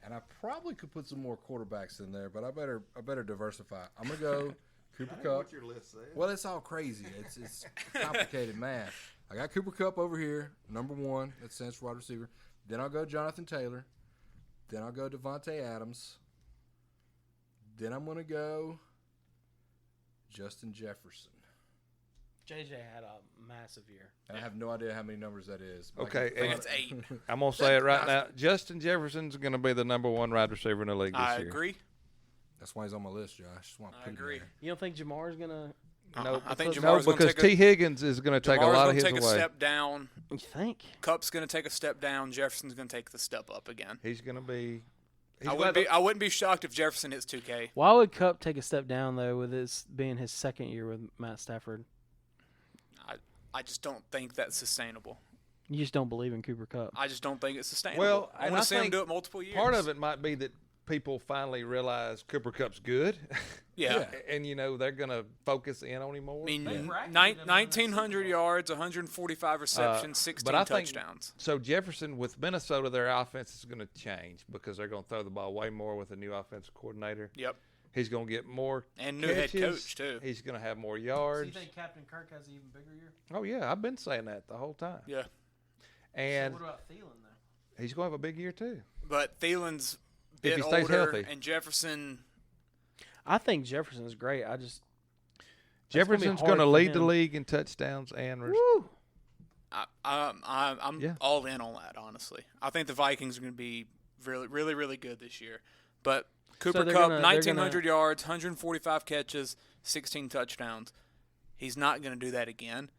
And I probably could put some more quarterbacks in there, but I better diversify. I'm gonna go Cooper Kupp. what your list says. Well, it's all crazy. It's complicated math. I got Cooper Kupp over here, number 1. That stands for wide receiver. Then I'll go Jonathan Taylor. Then I'll go Devontae Adams. Then I'm gonna go Justin Jefferson. JJ had a massive year. And I have no idea how many numbers that is. but Okay, I can and- find It's 8. I'm going to say it right now. Justin Jefferson's going to be the number 1 wide receiver in the league this I year. agree. That's why he's on my list, Josh. That's why I agree. You don't think Jamar's gonna? No, I think no, Jamar's gonna because take T. Higgins is going to take a Jamar's lot gonna of his take away. a step down. You think? Kupp's going to take a step down. Jefferson's going to take the step up again. He's going to be. I wouldn't be shocked if Jefferson hits 2K. Why would Kupp take a step down though, with this being his second year with Matt Stafford? I just don't think that's sustainable. You just don't believe in Cooper Kupp. I just don't think it's sustainable. Well, I and want I to see him think do it multiple years. Part of it might be that people finally realize Cooper Kupp's good. Yeah. And, they're going to focus in on him more. I mean, 1,900 yards, 145 receptions, 16 touchdowns. So Jefferson, with Minnesota, their offense is going to change because they're going to throw the ball way more with a new offensive coordinator. Yep. He's going to get more and new catches. head coach, too. He's going to have more yards. So you think Captain Kirk has an even bigger year? Oh, yeah. I've been saying that the whole time. Yeah. And so what about Thielen, though? He's going to have a big year, too. But Thielen's a bit if he stays older, healthy. And Jefferson – I think Jefferson's great. Jefferson's going to lead the league in touchdowns and Woo! I'm all in on that, honestly. I think the Vikings are going to be really, really, really good this year. But Cooper Kupp, 1,900 yards, 145 catches, 16 touchdowns. He's not going to do that again.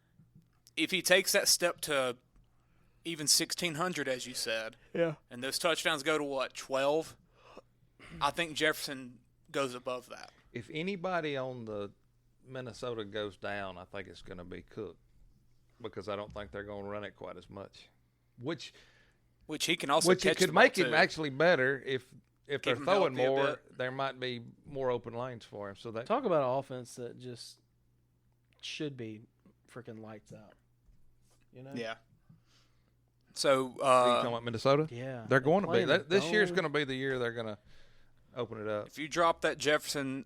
If he takes that step to even 1,600, as you said, and those touchdowns go to, 12? I think Jefferson goes above that. If anybody on the Minnesota goes down, I think it's going to be Cook because I don't think they're going to run it quite as much. Which he can also catch it could the ball make him too. actually better if they're throwing healthy a more. bit. There might be more open lanes for him. So that Talk about an offense that just should be freaking lights out. Yeah. So you talking about Minnesota? Yeah, they're going to be. This year's dome. going to be the year they're going to open it up. If you drop that Jefferson's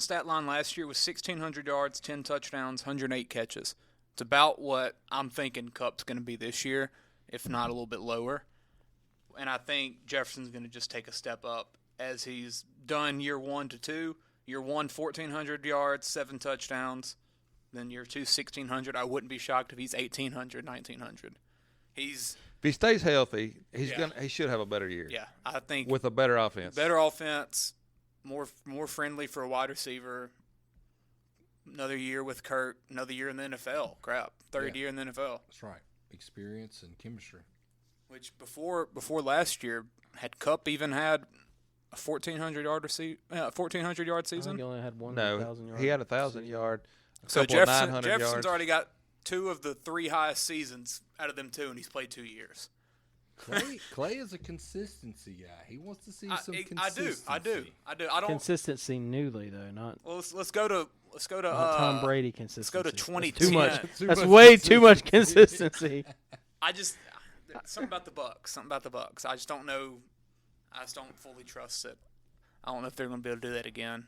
stat line last year was 1,600 yards, 10 touchdowns, 108 catches. It's about what I'm thinking Kupp's going to be this year, if not a little bit lower. And I think Jefferson's going to just take a step up as he's done year 1 to 2. Year 1, 1,400 yards, 7 touchdowns. Then year 2, 1,600. I wouldn't be shocked if he's 1,800, 1,900. If he stays healthy, he should have a better year. Yeah, I think with a better offense. Better offense, more friendly for a wide receiver. Another year with Kirk, another year in the NFL. Third year in the NFL. That's right. Experience and chemistry. Which before last year, had Kupp even had a 1,400 yard season? I think he only had one 1,000 yard. He had 1,000 yard. So Jefferson's already got 2 of the 3 highest seasons out of them 2, and he's played 2 years. Clay is a consistency guy. He wants to see some consistency. I do. I don't consistency newly though, not. Well, let's go to Tom Brady consistency. Let's go to 2010. Too much. That's way too much consistency. Something about the Bucks. I just don't know. I just don't fully trust it. I don't know if they're going to be able to do that again.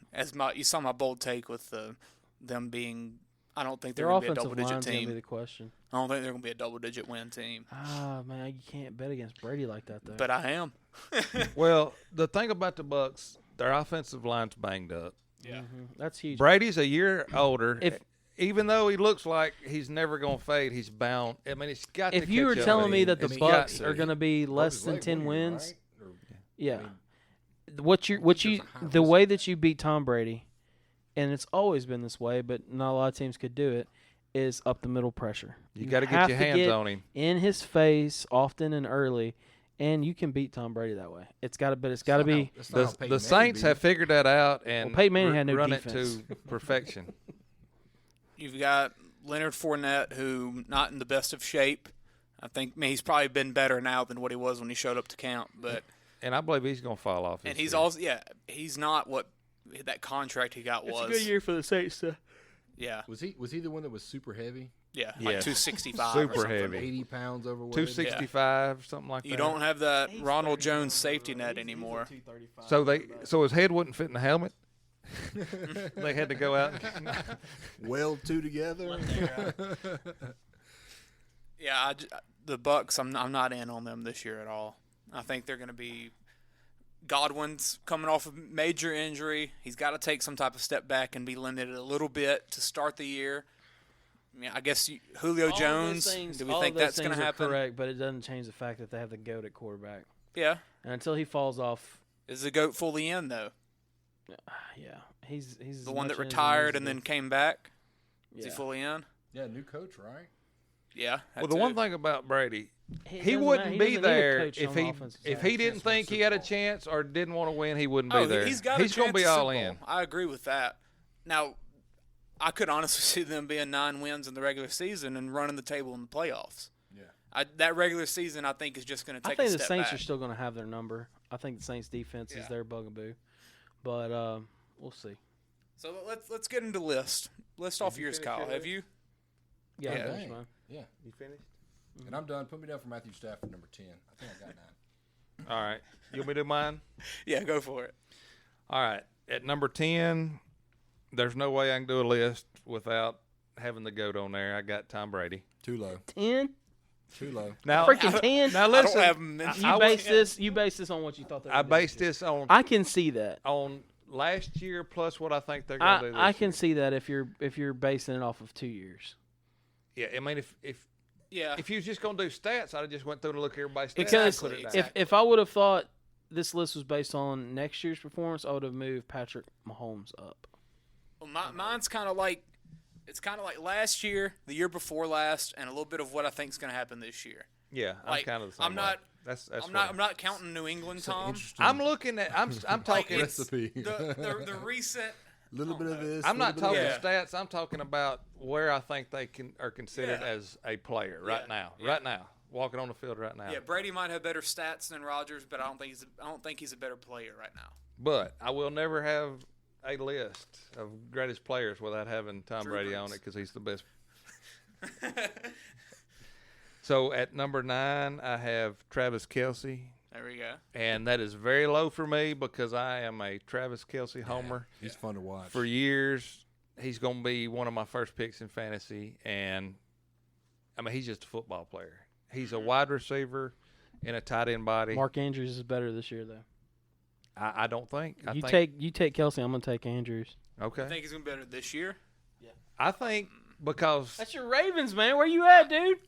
You saw my bold take with them being. I don't think they're going to be a double-digit team. Gonna be the question. I don't think they're going to be a double-digit win team. Ah, man, you can't bet against Brady like that, though. But I am. Well, the thing about the Bucks, their offensive line's banged up. Yeah, that's huge. Brady's a year older. Even though he looks like he's never going to fade, he's bound. I mean, it's got to catch up. If you were telling me that the Bucks are going to be less than 10 wins, right? The way that you beat Tom Brady, and it's always been this way, but not a lot of teams could do it, is up the middle pressure. You got to get your hands on him. In his face often and early, and you can beat Tom Brady that way. It's got to be. The Saints have figured that out and Peyton Manning had no run defense. it to perfection. You've got Leonard Fournette, who not in the best of shape. I think he's probably been better now than what he was when he showed up to camp. But and I believe he's going to fall off. And he's also he's not what that contract he got was. It's a good year for the Saints. Yeah. Was he the one that was super heavy? Yeah, like 265. Super heavy. 80 pounds overweight. 265, something like that. You don't have that Ronald Jones safety net anymore. So his head wouldn't fit in the helmet. They had to go out and weld 2 together. Yeah, the Bucks. I'm not in on them this year at all. I think they're going to be. Godwin's coming off a major injury. He's got to take some type of step back and be limited a little bit to start the year. I mean, I guess Julio Jones. Do we think that's going to happen? Correct, but it doesn't change the fact that they have the GOAT at quarterback. Yeah. And until he falls off, is the GOAT fully in though? Yeah, he's the one that retired and then came back. Is he fully in? Yeah, new coach, right? Yeah. Well, the one thing about Brady, he wouldn't be there if he didn't think he had a chance or didn't want to win. He wouldn't be there. He's going to be all in. I agree with that. Now, I could honestly see them being 9 wins in the regular season and running the table in the playoffs. Yeah. That regular season, I think, is just going to take a step back. I think the Saints are still going to have their number. I think the Saints defense is their bugaboo, but we'll see. So let's get into list. List off yours, Kyle. Have you? Yeah, Yeah. that's fine. Yeah. You finished? And I'm done. Put me down for Matthew Stafford, number 10. I think I got 9. All right. You want me to do mine? Yeah, go for it. All right. At number 10, there's no way I can do a list without having the GOAT on there. I got Tom Brady. Too low. 10? Too low. Now, Freaking 10? Now listen. I don't have You base this on what you thought they were I gonna do based this this on year. I can see that. on last year plus what I think they're going to do this I can year. see that if you're basing it off of 2 years. Yeah, I mean, if you was just going to do stats, I'd have just went through and look at everybody's stats. Because and put it down. if I would have thought this list was based on next year's performance, I would have moved Patrick Mahomes up. Well, mine's kind of like last year, the year before last, and a little bit of what I think is going to happen this year. Yeah, Like, I'm kind of the same. I'm not. way. That's I'm not counting New England, Tom. I'm looking at. I'm talking. It's Recipe. the recent. Little bit of this. I'm not little talking bit of stats. I'm talking about where I think they are considered as a player right now. Yeah. Right now, walking on the field right now. Yeah, Brady might have better stats than Rodgers, but I don't think he's a better player right now. But I will never have a list of greatest players without having Tom Drew Brady Brees. on it because he's the best. So at number 9, I have Travis Kelce. There we go. And that is very low for me because I am a Travis Kelce homer. He's fun to watch. For years, he's going to be one of my first picks in fantasy. And, I mean, he's just a football player. He's a wide receiver in a tight end body. Mark Andrews is better this year, though. I don't think. You take Kelce, I'm going to take Andrews. Okay. I think he's going to be better this year. I think because That's your Ravens, man. Where you at, dude?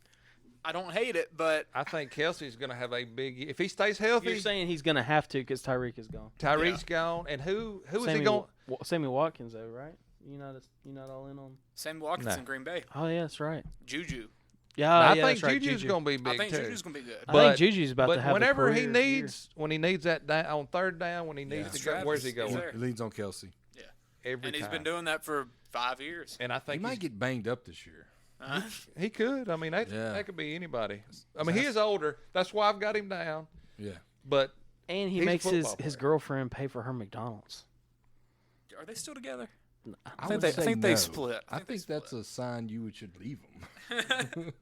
I don't hate it, but I think Kelsey's going to have a big – if he stays healthy, You're saying he's going to have to because Tyreek is gone. Tyreek's gone. And who is he going – Sammy Watkins, though, right? You not all in on? Sammy Watkins No. in Green Bay. Oh yeah, that's right. Juju. Yeah, I yeah, think that's right. Juju's Juju. going to be big I think too. Juju's going to be good. I think Juju's about but to have whenever a he career needs when he needs that down, on third down when he needs to go, Travis, where's he he's going? there. He leans on Kelce. Yeah. Every And he's time. been doing that for 5 years. And I He think might get banged up this year. he could. I mean, that could be anybody. I mean, he is older. That's why I've got him down. Yeah. But And he he's a makes his football player. girlfriend pay for her McDonald's. Are they still together? I think would they- I say think they no. split. I think that's a sign you should leave them.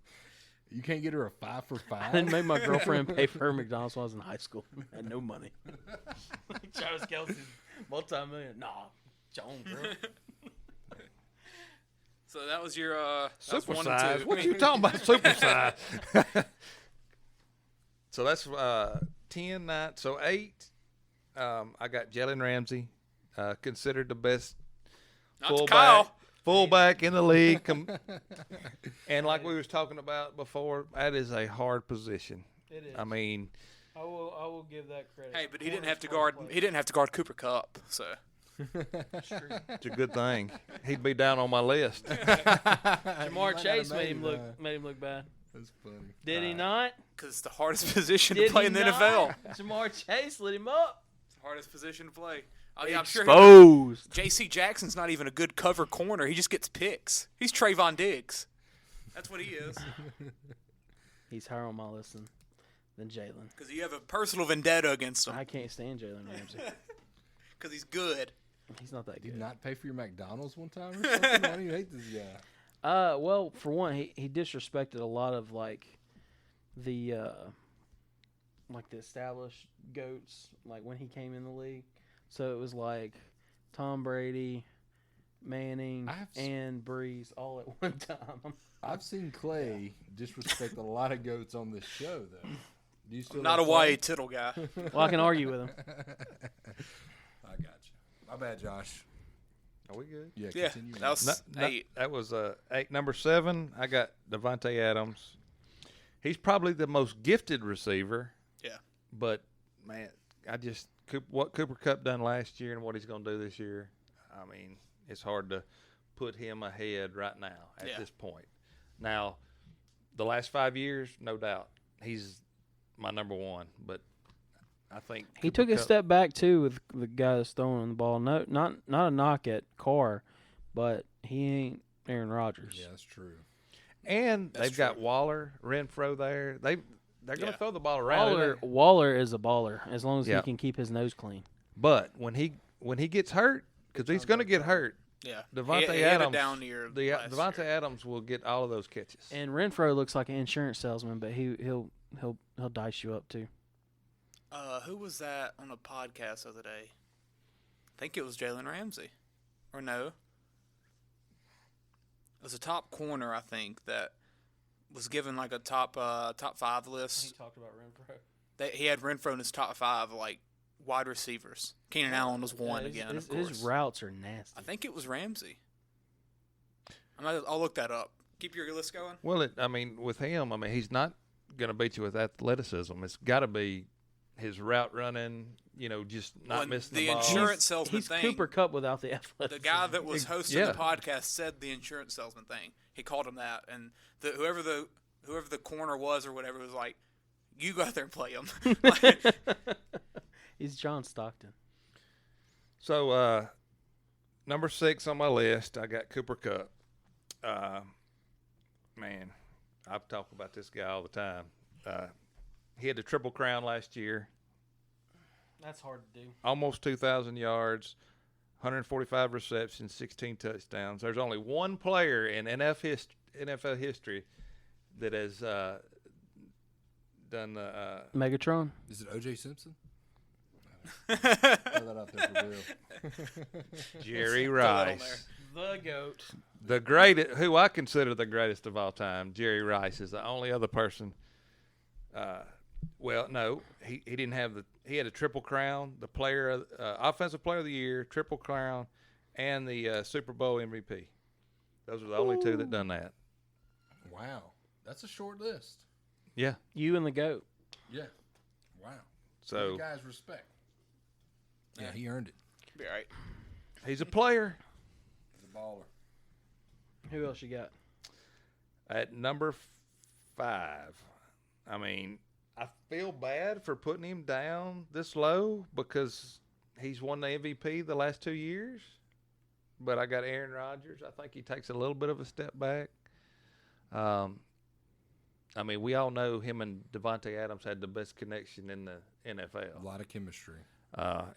You can't get her a 5 for I 5. didn't make my girlfriend pay for her McDonald's when I was in high school. I had no money. Travis Kelce's multi-million. Nah, John, bro. So that was your that's super 1 size. and 2. What you talking about? Super size. So that's 10, 9. So 8. I got Jalen Ramsey, considered the best Not to Kyle. fullback in the league. And like we was talking about before, that is a hard position. It is. I mean, I will give that credit. Hey, but he didn't have to guard. He didn't have to guard Cooper Kupp. So it's a good thing. He'd be down on my list. Jamar Chase made him look bad. That's funny. Did he not? because it's the hardest position Did to play he in the not? NFL. Jamar Chase lit him up. It's the hardest position to play. Oh, yeah, I'm sure Exposed. J.C. Jackson's not even a good cover corner. He just gets picks. He's Trayvon Diggs. That's what he is. He's higher on my list than Jalen. Because you have a personal vendetta against him. I can't stand Jalen Ramsey. Because he's good. He's not that Did you good. not pay for your McDonald's one time or something? Why do you hate this guy? Well, for one, he disrespected a lot of the established GOATs, like when he came in the league. So it was like Tom Brady, Manning, and Breeze all at one time. I've seen Clay disrespect a lot of goats on this show, though. Do you still I'm not a have Clay? YA Tittle guy. Well, I can argue with him. I got you. My bad, Josh. Are we good? Yeah, Yeah, continue. that was 8. That was 8. Number 7, I got Devontae Adams. He's probably the most gifted receiver. Yeah. But, man, what Cooper Kupp done last year and what he's going to do this year, I mean, it's hard to put him ahead right now at this point. Now, the last 5 years, no doubt, he's my number 1. But I think He Cooper took a Kupp- step back too with the guy that's throwing the ball. No, not a knock at Carr, but he ain't Aaron Rodgers. Yeah, that's true. And they've got Waller, Renfro there. They're going to throw the ball around. Waller is a baller as long as he Yeah. can keep his nose clean. But when he gets hurt, because he's going to get hurt, Yeah, Devontae he had a Adams, down year last Devontae year. Adams will get all of those catches. And Renfro looks like an insurance salesman, but he'll dice you up too. Who was that on a podcast the other day? I think it was Jalen Ramsey, or no? It was a top corner, I think, that was given like a top 5 list. He talked about Renfro. He had Renfro in his top 5 like wide receivers. Keenan Allen was one again, of course. His routes are nasty. I think it was Ramsey. I'll look that up. Keep your list going. Well, with him, he's not going to beat you with athleticism. It's got to be his route running, just not missing the ball. Insurance salesman He's thing. Cooper Kupp without the athleticism. The guy that was hosting the podcast said the insurance salesman thing. He called him that, and whoever the corner was or whatever was like, "You go out there and play him." He's John Stockton. So, number 6 on my list, I got Cooper Kupp. Man, I've talked about this guy all the time. He had the Triple Crown last year. That's hard to do. Almost 2,000 yards, 145 receptions, 16 touchdowns. There's only one player in NFL history that has done the Megatron. Is it O.J. Simpson? Throw that out there for real. Jerry Rice. The GOAT. The greatest, who I consider the greatest of all time, Jerry Rice, is the only other person. Well, no, he didn't have he had a Triple Crown, the Offensive Player of the Year, Triple Crown, and the Super Bowl MVP. Those are the only two that done that. Wow. That's a short list. Yeah. You and the GOAT. Yeah. Wow. So, give the guys respect. Yeah, he earned it. Be all right. He's a player. He's a baller. Who else you got? At number 5, I feel bad for putting him down this low because he's won the MVP the last 2 years. But I got Aaron Rodgers. I think he takes a little bit of a step back. We all know him and Devontae Adams had the best connection in the NFL. A lot of chemistry.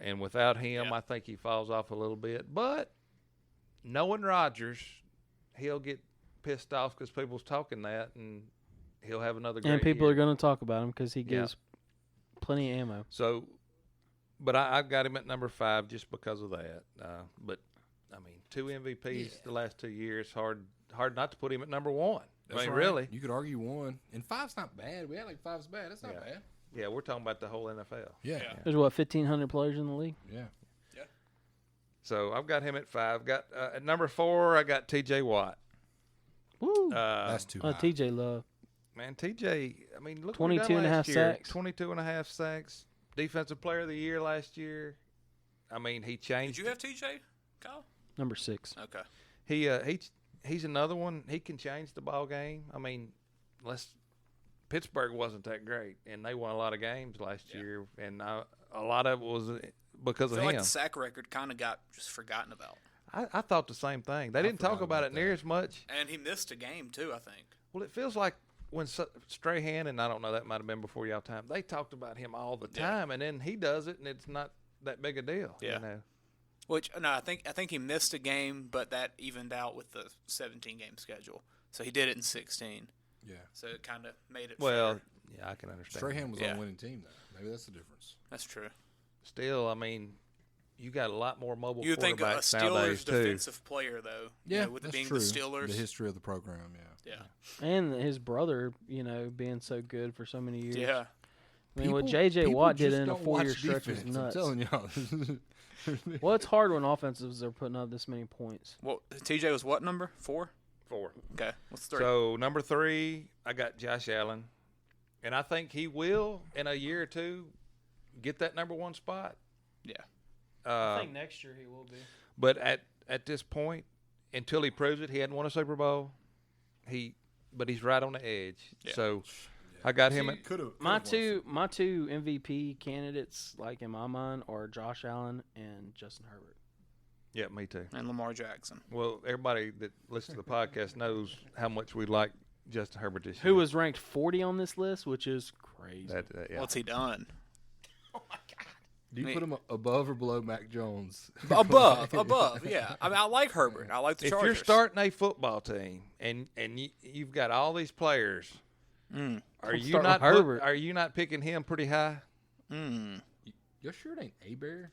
And without him, I think he falls off a little bit. But knowing Rodgers, he'll get pissed off because people's talking that, and he'll have another great And people year. are going to talk about him because he gives plenty of ammo. So, but I've got him at number 5 just because of that. But 2 MVPs the last 2 years, hard not to put him at number 1. That's right. Really. You could argue 1. And 5's not bad. We had like 5's bad. That's not bad. Yeah, we're talking about the whole NFL. Yeah. There's 1,500 players in the league. Yeah. So I've got him at 5. Got at number 4, I got T.J. Watt. Woo. That's too high. T.J. Love. Man, TJ, look 22 and a half sacks. 22 and a half sacks. Defensive Player of the Year last year. He changed. Did you have TJ, Kyle? Number 6. Okay. He's another one. He can change the ball game. Pittsburgh wasn't that great, and they won a lot of games last year, and a lot of it was because of him. Like the sack record kind of got just forgotten about. I thought the same thing. They didn't talk about it near as much. And he missed a game too, I think. Well, it feels like when Strahan, and I don't know, that might have been before y'all time, they talked about him all the time, and then he does it, and it's not that big a deal. Yeah. Which I think he missed a game, but that evened out with the 17-game schedule. So he did it in 16. Yeah. So it kind of made it. Well, fair. yeah, I can understand. Strahan was on a winning team, though. Maybe that's the difference. That's true. Still, you got a lot more mobile you think a quarterbacks Steelers nowadays, too. defensive player, though. Yeah, with it that's being true. the Steelers. The history of the program, yeah. And his brother, being so good for so many years. Yeah. What J.J. Watt did just in a don't 4-year watch stretch was defense, nuts. I'm telling y'all. Well, it's hard when offensives are putting up this many points. Well, TJ was what number? 4? 4. Okay. What's 3? So, number 3, I got Josh Allen. And I think he will, in a year or two, get that number 1 spot. Yeah. I think next year he will be. But at this point, until he proves it, he hadn't won a Super Bowl. But he's right on the edge. Yeah. So I got him at my two MVP candidates, like in my mind, are Josh Allen and Justin Herbert. Yeah, me too. And Lamar Jackson. Well, everybody that listens to the podcast knows how much we like Justin Herbert this year. Who was ranked 40 on this list, which is crazy. Yeah. What's he done? Do you put him above or below Mac Jones? Above, yeah. I mean, I like Herbert. I like the If Chargers. you're starting a football team and you've got all these players, are you not picking him pretty high? You sure it ain't A-Bear?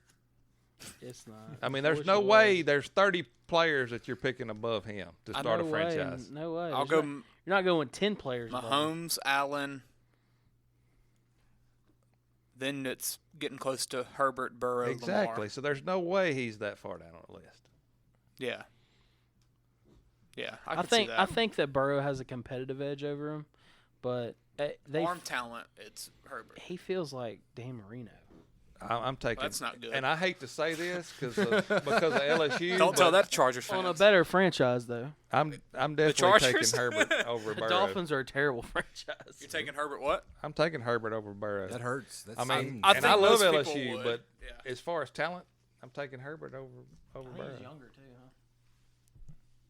It's not. I mean, there's no way there's 30 players that you're picking above him to start a franchise. No way. I'll There's go. You're not going 10 players. above him. Mahomes, Allen. Then it's getting close to Herbert, Burrow, Exactly. Lamar. So there's no way he's that far down on the list. Yeah. Yeah, I I can think see that. I think that Burrow has a competitive edge over him, but Arm talent, it's Herbert. he feels like Dan Marino. I'm taking. That's not good. And I hate to say this because of LSU. Don't tell that to Chargers fans. On a better franchise, though. I'm definitely Chargers? taking Herbert over The Burrow. Dolphins are a terrible franchise. You're taking Herbert what? I'm taking Herbert over Burrow. That hurts. That's I mean, I and think I love most people LSU, would. but Yeah. as far as talent, I'm taking Herbert over I think Burrow. he's younger too, huh?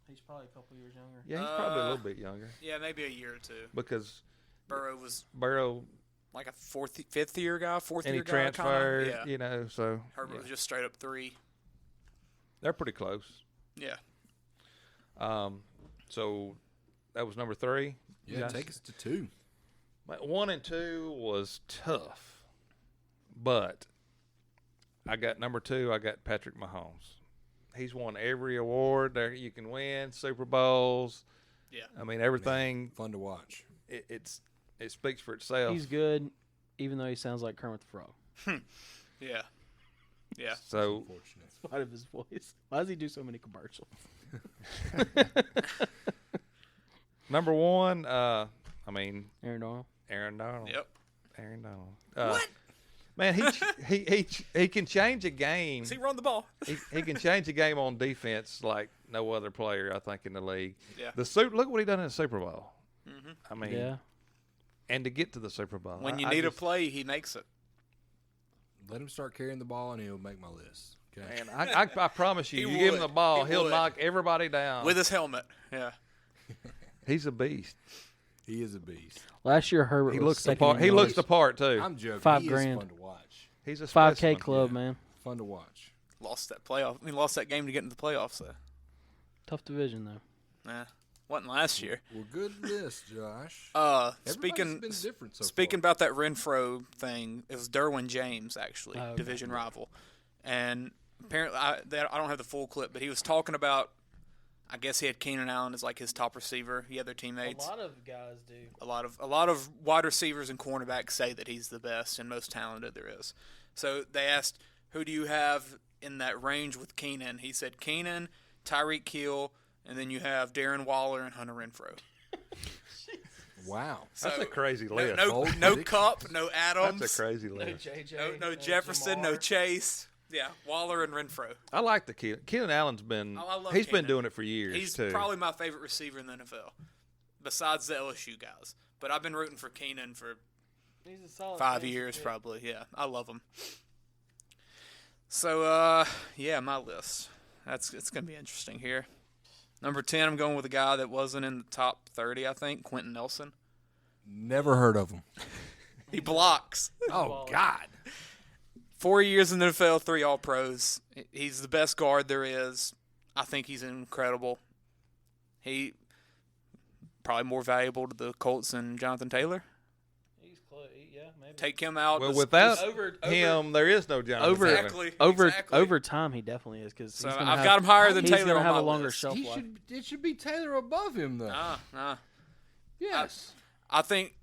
He's probably a couple years younger. Yeah, he's probably a little bit younger Yeah, maybe a year or two. because Burrow was Burrow like a fifth year guy, fourth and he year guy. transferred, Kinda. Yeah. you know, so Herbert yeah. was just straight up 3. They're pretty close. Yeah. So that was number 3. Yeah, Josh? take us to 2. 1 and 2 was tough, but I got number 2. I got Patrick Mahomes. He's won every award there you can win, Super Bowls. Yeah. I mean everything. Fun to watch. It speaks for itself. He's good, even though he sounds like Kermit the Frog. Yeah. Yeah. So Unfortunate. In spite of his voice. Why does he do so many commercials? number 1, I mean Aaron Donald. Aaron Donald. Yep. Aaron Donald. What? Man, he can change a game. He run the ball. He can change a game on defense like no other player, I think, in the league. Yeah. Look what he done in the Super Bowl. I mean, Yeah. and to get to the Super Bowl. When you I need a just- play, he makes it. Let him start carrying the ball, and he'll make my list. Okay. Man, I promise you, He you give him would. the ball, He he'll would. knock everybody down. With his helmet. Yeah. He's a beast. He is a beast. Last year, Herbert He was looks the second part. in He the looks league. the part too. I'm joking. $5 He grand. is fun to watch. He's a 5K specimen. club, man. Fun to watch. Lost that playoff. I mean, lost that game to get into the playoffs, though. Tough division, though. Nah. Wasn't last year. Well, good list, Josh. Speaking Everybody's been different so speaking far. about that Renfro thing, it was Derwin James actually, Oh, okay. division rival, and apparently I don't have the full clip, but he was talking about. I guess he had Keenan Allen as like his top receiver. He had their teammates. A lot of guys do. A lot of wide receivers and cornerbacks say that he's the best and most talented there is. So they asked, who do you have in that range with Keenan? He said Keenan, Tyreek Hill, and then you have Darren Waller and Hunter Renfro. Wow. That's a crazy No, list. no Cup, no Adams. That's a crazy list. JJ. No Jefferson, no Chase. Yeah, Waller and Renfro. I like the Keenan. Keenan Allen's been. I love He's been Keenan. doing it for years He's too. probably my favorite receiver in the NFL, besides the LSU guys. But I've been rooting for Keenan for He's a solid 5 fantasy years, pick. probably. Yeah, I love him. So, yeah, my list. It's gonna be interesting here. Number 10, I'm going with a guy that wasn't in the top 30, I think, Quentin Nelson. Never heard of him. He blocks. Oh, God. 4 years in the NFL, 3 All-Pros. He's the best guard there is. I think he's incredible. He probably more valuable to the Colts than Jonathan Taylor. He's close. Yeah, maybe. Take him out. Well, this- without over- him, there is no Jonathan over- Taylor. Exactly. Over time, he definitely is because So I've got him higher than he's Taylor gonna on have my a longer list. shelf life. It should be Taylor above him, though. Nah. Yes. I think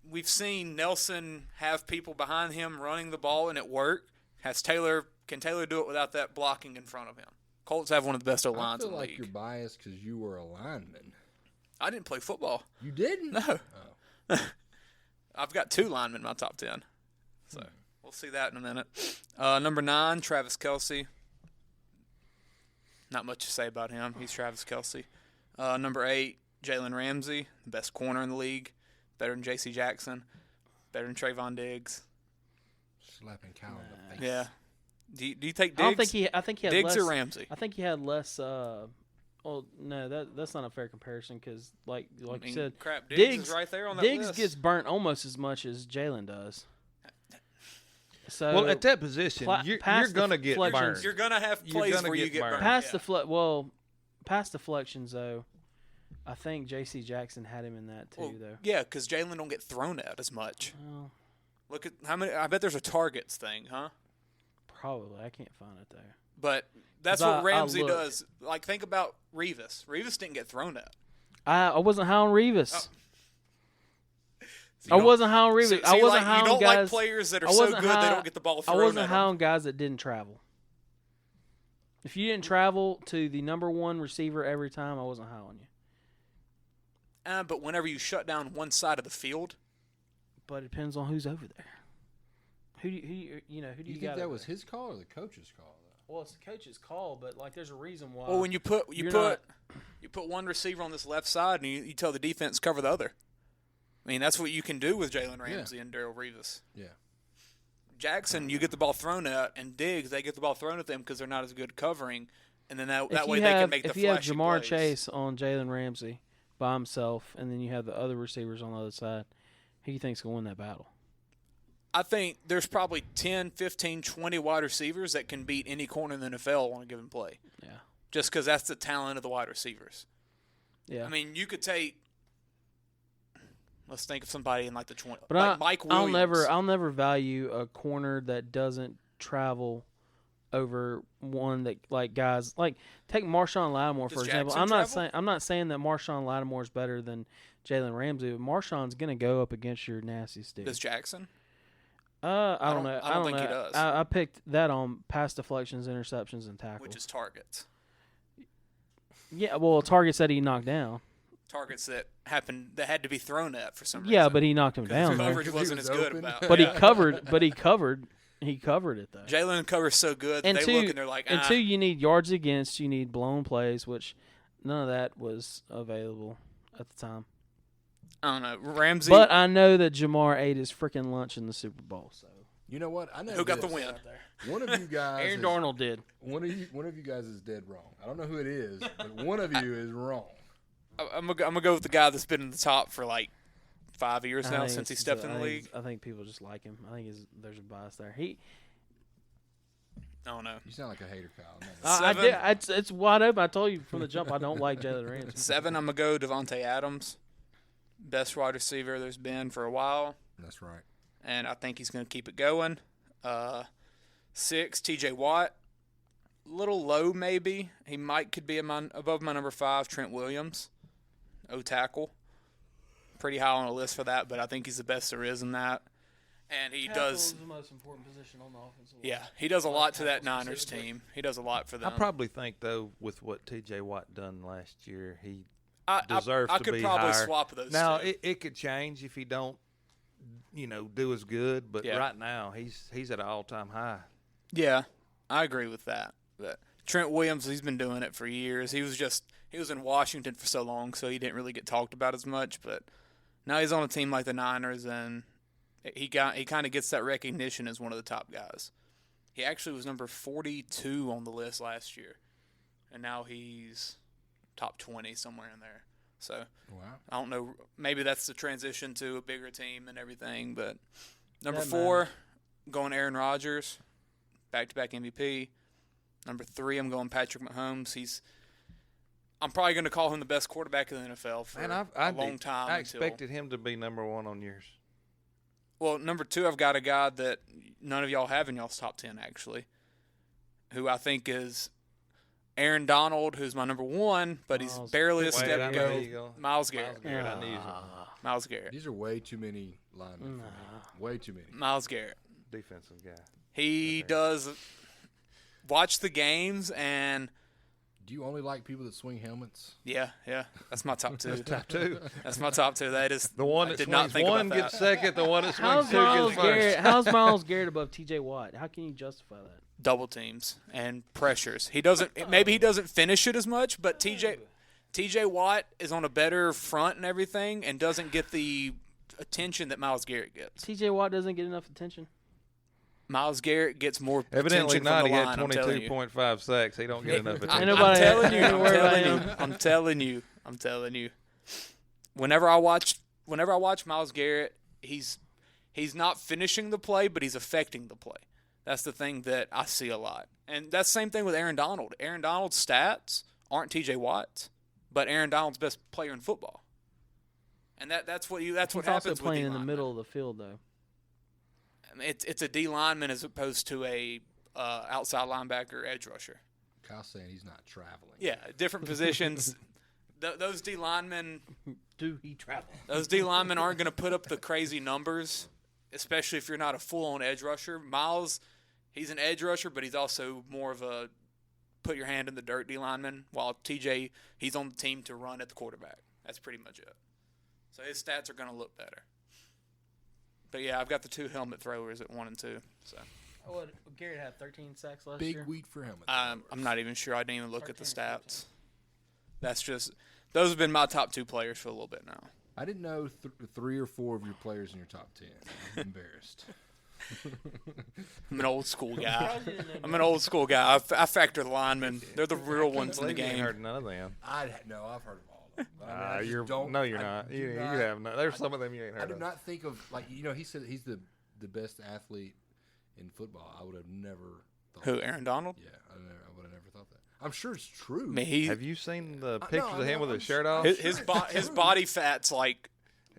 we've seen Nelson have people behind him running the ball, and it worked. Can Taylor do it without that blocking in front of him? Colts have one of the best I O-lines feel in the like league. you're biased because you were a lineman. I didn't play football. You didn't? No. Oh. I've got 2 linemen in my top 10. So we'll see that in a minute. Number 9, Travis Kelce. Not much to say about him. He's Travis Kelce. Number 8, Jalen Ramsey, the best corner in the league. Better than J.C. Jackson. Better than Trayvon Diggs. Slapping Cal in the face. Yeah. Do you take Diggs? I don't think he. I think he had Diggs less, or Ramsey? I think he had less Well, no, that's not a fair comparison because, like you said, crap, Diggs is right there on that Diggs list. gets burnt almost as much as Jalen does. So well, at that position, you're going to get burned. You're going to have plays where you get burned. Past deflections, though, I think J.C. Jackson had him in that too, though. Yeah, because Jalen don't get thrown out as much. Well, look at how many. I bet there's a targets thing, huh? Probably. I can't find it there. But that's what Ramsey does. Like, think about Revis. Revis didn't get thrown out. I wasn't high on Revis. I wasn't high on Revis. I wasn't high on guys. You don't like players that are so good they don't get the ball thrown at them. I wasn't high on guys that didn't travel. If you didn't travel to the number one receiver every time, I wasn't high on you. But whenever you shut down one side of the field. But it depends on who's over there. Who do you think that was his call or the coach's call? Well, it's the coach's call, but there's a reason why. Well, when you put one receiver on this left side and you tell the defense cover the other. I mean, that's what you can do with Jalen Ramsey and Darrelle Revis. Yeah. Jackson, you get the ball thrown at, and Diggs, they get the ball thrown at them because they're not as good covering, and then that way they can make the flashy plays. If you have Jamar Chase on Jalen Ramsey by himself, and then you have the other receivers on the other side, who do you think's going to win that battle? I think there's probably 10, 15, 20 wide receivers that can beat any corner in the NFL on a given play. Yeah. Just because that's the talent of the wide receivers. Yeah. I mean, you could take – let's think of somebody in like the 20 – but like Mike Williams. I'll never value a corner that doesn't travel over one that, like, guys – like, take Marshawn Lattimore, for example. I'm not saying that Marshawn Lattimore is better than Jalen Ramsey, but Marshawn's going to go up against your nasty stick. Does Jackson? I don't know. I don't think know. he does. I picked that on pass deflections, interceptions, and tackles. Which is targets. Yeah, well, targets that he knocked down. Targets that had to be thrown at for some reason. Yeah, but he knocked him down. The coverage wasn't as good about. But he covered. But he covered it though. Jalen covers so good. They look and they're like. And two, you need yards against. You need blown plays, which none of that was available at the time. I don't know, Ramsey. But I know that Jamar ate his freaking lunch in the Super Bowl. So you know what? I know who got the win. One of you guys. Aaron Darnold did. One of you guys is dead wrong. I don't know who it is, but one of you is wrong. I'm gonna go with the guy that's been in the top for like 5 years now since he stepped in the league. I think people just like him. I think there's a bias there. I don't know. You sound like a hater, Kyle. I did. It's wide open. I told you from the jump I don't like Jalen Ramsey. 7, I'm going to go Devontae Adams. Best wide receiver there's been for a while. That's right. And I think he's going to keep it going. 6, T.J. Watt. Little low maybe. He could be above my number 5, Trent Williams. O-tackle. Pretty high on the list for that, but I think he's the best there is in that. And he does. The most important position on the offensive line. Yeah, he does a lot to that Niners team. He does a lot for them. I probably think though, with what T.J. Watt done last year, he deserves to be higher. I could probably swap those. Now two. It could change if he don't, do as good. But right now he's at an all-time high. Yeah, I agree with that. But Trent Williams, he's been doing it for years. He was in Washington for so long, so he didn't really get talked about as much. But now he's on a team like the Niners, and he kind of gets that recognition as one of the top guys. He actually was number 42 on the list last year, and now he's top 20 somewhere in there. So I don't know. Maybe that's the transition to a bigger team and everything. But number 4, going Aaron Rodgers, back-to-back MVP. Number 3, I'm going Patrick Mahomes. I'm probably going to call him the best quarterback in the NFL for a long time. I expected him to be number 1 on yours. Well, number 2, I've got a guy that none of y'all have in y'all's top 10, actually, who I think is Aaron Donald, who's my number 1, but he's barely a step go. Miles Garrett. I knew Miles Garrett. These are way too many linemen. Way too many. Miles Garrett. Defensive guy. He does watch the games and. Do you only like people that swing helmets? Yeah. That's my top 2. That's top 2. That's my top 2. That is the one that did swings not think one about gets that. second. The one that swings 2 gets first. How's Miles Garrett above T.J. Watt? How can you justify that? Double teams and pressures. He doesn't. Maybe he doesn't finish it as much, but T.J. Watt is on a better front and everything, and doesn't get the attention that Miles Garrett gets. T.J. Watt doesn't get enough attention. Miles Garrett gets more Evidently attention not. from He the had line, I'm telling you. 22.5 sacks. He don't get enough attention. nobody- I'm telling you. Whenever I watch Miles Garrett, he's not finishing the play, but he's affecting the play. That's the thing that I see a lot. And that's the same thing with Aaron Donald. Aaron Donald's stats aren't TJ Watt's, but Aaron Donald's best player in football. And that's what He's happens also with playing in the D-linemen. middle of the field, though. I mean, it's a D lineman as opposed to a outside linebacker edge rusher. Kyle's saying he's not traveling. Yeah, different positions. Those D linemen, Do he travel? those D linemen aren't going to put up the crazy numbers, especially if you're not a full-on edge rusher. Miles, he's an edge rusher, but he's also more of a put your hand in the dirt D lineman. While TJ, he's on the team to run at the quarterback. That's pretty much it. So his stats are going to look better. But yeah, I've got the two helmet throwers at 1 and 2. So What, Garrett had 13 sacks last Big year. wheat for helmet. I'm not even sure. I didn't even look at the 13 or stats. That's just those have been my top 2 players for a little bit now. I didn't know 3 or 4 of your players in your top 10. I'm embarrassed. I'm an old school guy. I factor the linemen. They're the real ones in the You ain't game. heard none of them. I've heard of all of them. But I just You're don't. no, you're I not. do You not- have no. There's some of them you ain't heard I do of. not think of he said he's the best athlete in football. I would have never thought Who, that. Aaron Donald? Yeah, I would have never thought that. I'm sure it's true. I mean, Have you seen the I pictures know, of him with I'm his shirt off? his body fat's like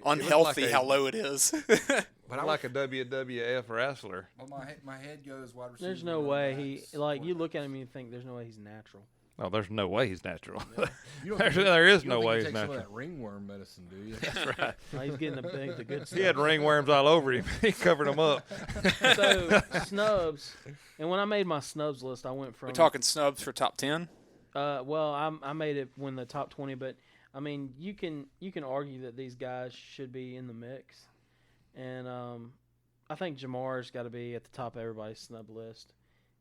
unhealthy. like How low it is. but I Like a WWF wrestler. well, my head goes wide receiver. There's no running way backs, you quarterback. look at him and you think there's no way he's natural. Oh, there's no way he's natural. You don't there think- is you no don't think way he he's takes some natural. of that ringworm medicine, do you? No, he's getting the good stuff. He had ringworms all over him. He covered them up. So snubs, and when I made my snubs list, I went from We're talking snubs for top 10. Well, I made it when the top 20, but I mean you can argue that these guys should be in the mix, and I think Jamar's got to be at the top of everybody's snub list.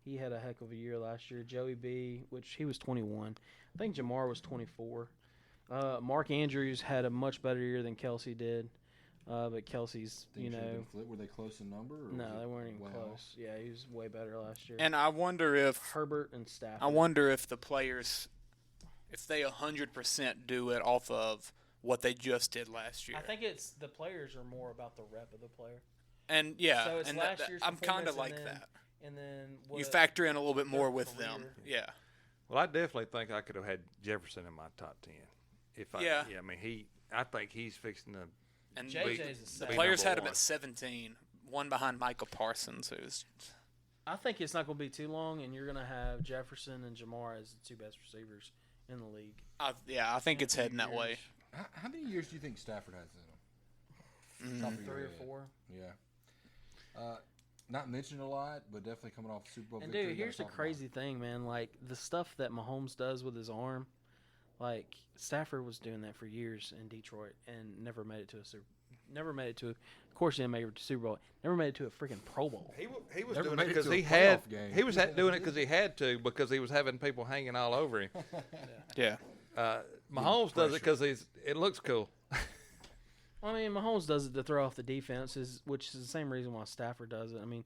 He had a heck of a year last year. Joey B, which he was 21. I think Jamar was 24. Mark Andrews had a much better year than Kelsey did, but Kelsey's, Were they close in number? Or no, was it they weren't even way close. off? Yeah, he was way better last year. And I wonder if Herbert and Stafford. I wonder if the players, if they 100% do it off of what they just did last year. I think it's the players are more about the rep of the player. And yeah, So it's and last year's I'm kind of performance like and then- that. And then You factor in a little bit more with career. them. Yeah. Well, I definitely think I could have had Jefferson in my top 10. Yeah. I mean, I think he's fixing to. And JJ's a the second. players had him one. at 17, one behind Michael Parsons, who's I think it's not going to be too long, and you're going to have Jefferson and Jamar as the two best receivers in the league. I think it's heading that way. How many years do you think Stafford has in him? Top of your 3 or head. 4. Yeah. Not mentioned a lot, but definitely coming off the Super Bowl And victory. dude, here's the crazy thing, man. Like the stuff that Mahomes does with his arm, like Stafford was doing that for years in Detroit and never made it to a Super. Never made it to. Of course, he didn't make it to Super Bowl. Never made it to a freaking Pro Bowl. He was Never doing made it it because to a he had. playoff game. He was doing it because he had to, because he was having people hanging all over him. Yeah. Mahomes does it because it looks cool. I mean, Mahomes does it to throw off the defenses, which is the same reason why Stafford does it. I mean,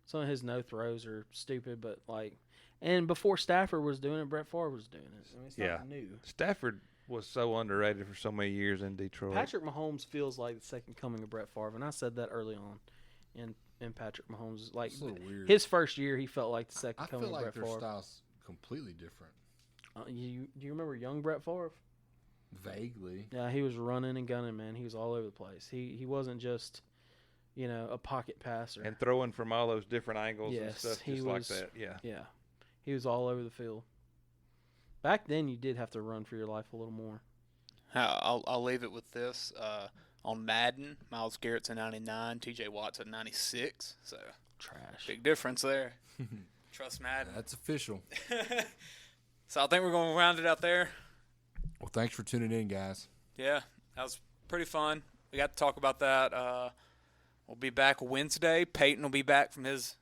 some of his no throws are stupid, but like, and before Stafford was doing it, Brett Favre was doing it. I mean, it's not new. Stafford was so underrated for so many years in Detroit. Patrick Mahomes feels like the second coming of Brett Favre, and I said that early on. In Patrick Mahomes, like It's a little weird. his first year, he felt like the second I coming feel of like Brett their Favre. style's completely different. Do you remember young Brett Favre? Vaguely. Yeah, he was running and gunning, man. He was all over the place. He wasn't just, a pocket passer. And throwing from all those different angles and Yes, stuff, he just like was- that. Yeah. Yeah, he was all over the field. Back then, you did have to run for your life a little more. I'll leave it with this. On Madden, Myles Garrett's a 99, TJ Watt's a 96. So Trash. big difference there. Trust Madden. That's official. So I think we're going to round it out there. Well, thanks for tuning in, guys. Yeah, that was pretty fun. We got to talk about that. We'll be back Wednesday. Peyton will be back from his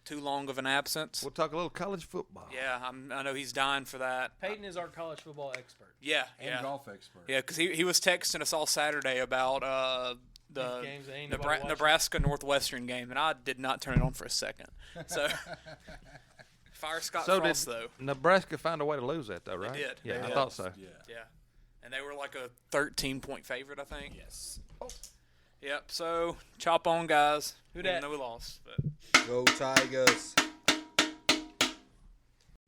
too long of an absence. We'll talk a little college football. Yeah, I know he's dying for that. Peyton is our college football expert. Yeah, And golf expert. Yeah, because he was texting us all Saturday about the games that ain't nobody watching. Nebraska Northwestern game, and I did not turn it on for a second. So fire Scott Frost though. Nebraska find a way to lose that though, right? They did. Yeah, They I did. thought so. Yeah, and they were like a 13-point favorite, I think. Yes. Yep. So chop on, guys. Who Even dat? though we lost, but. Go Tigers.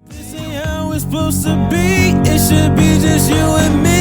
This ain't how it's supposed to be. It should be just you and me.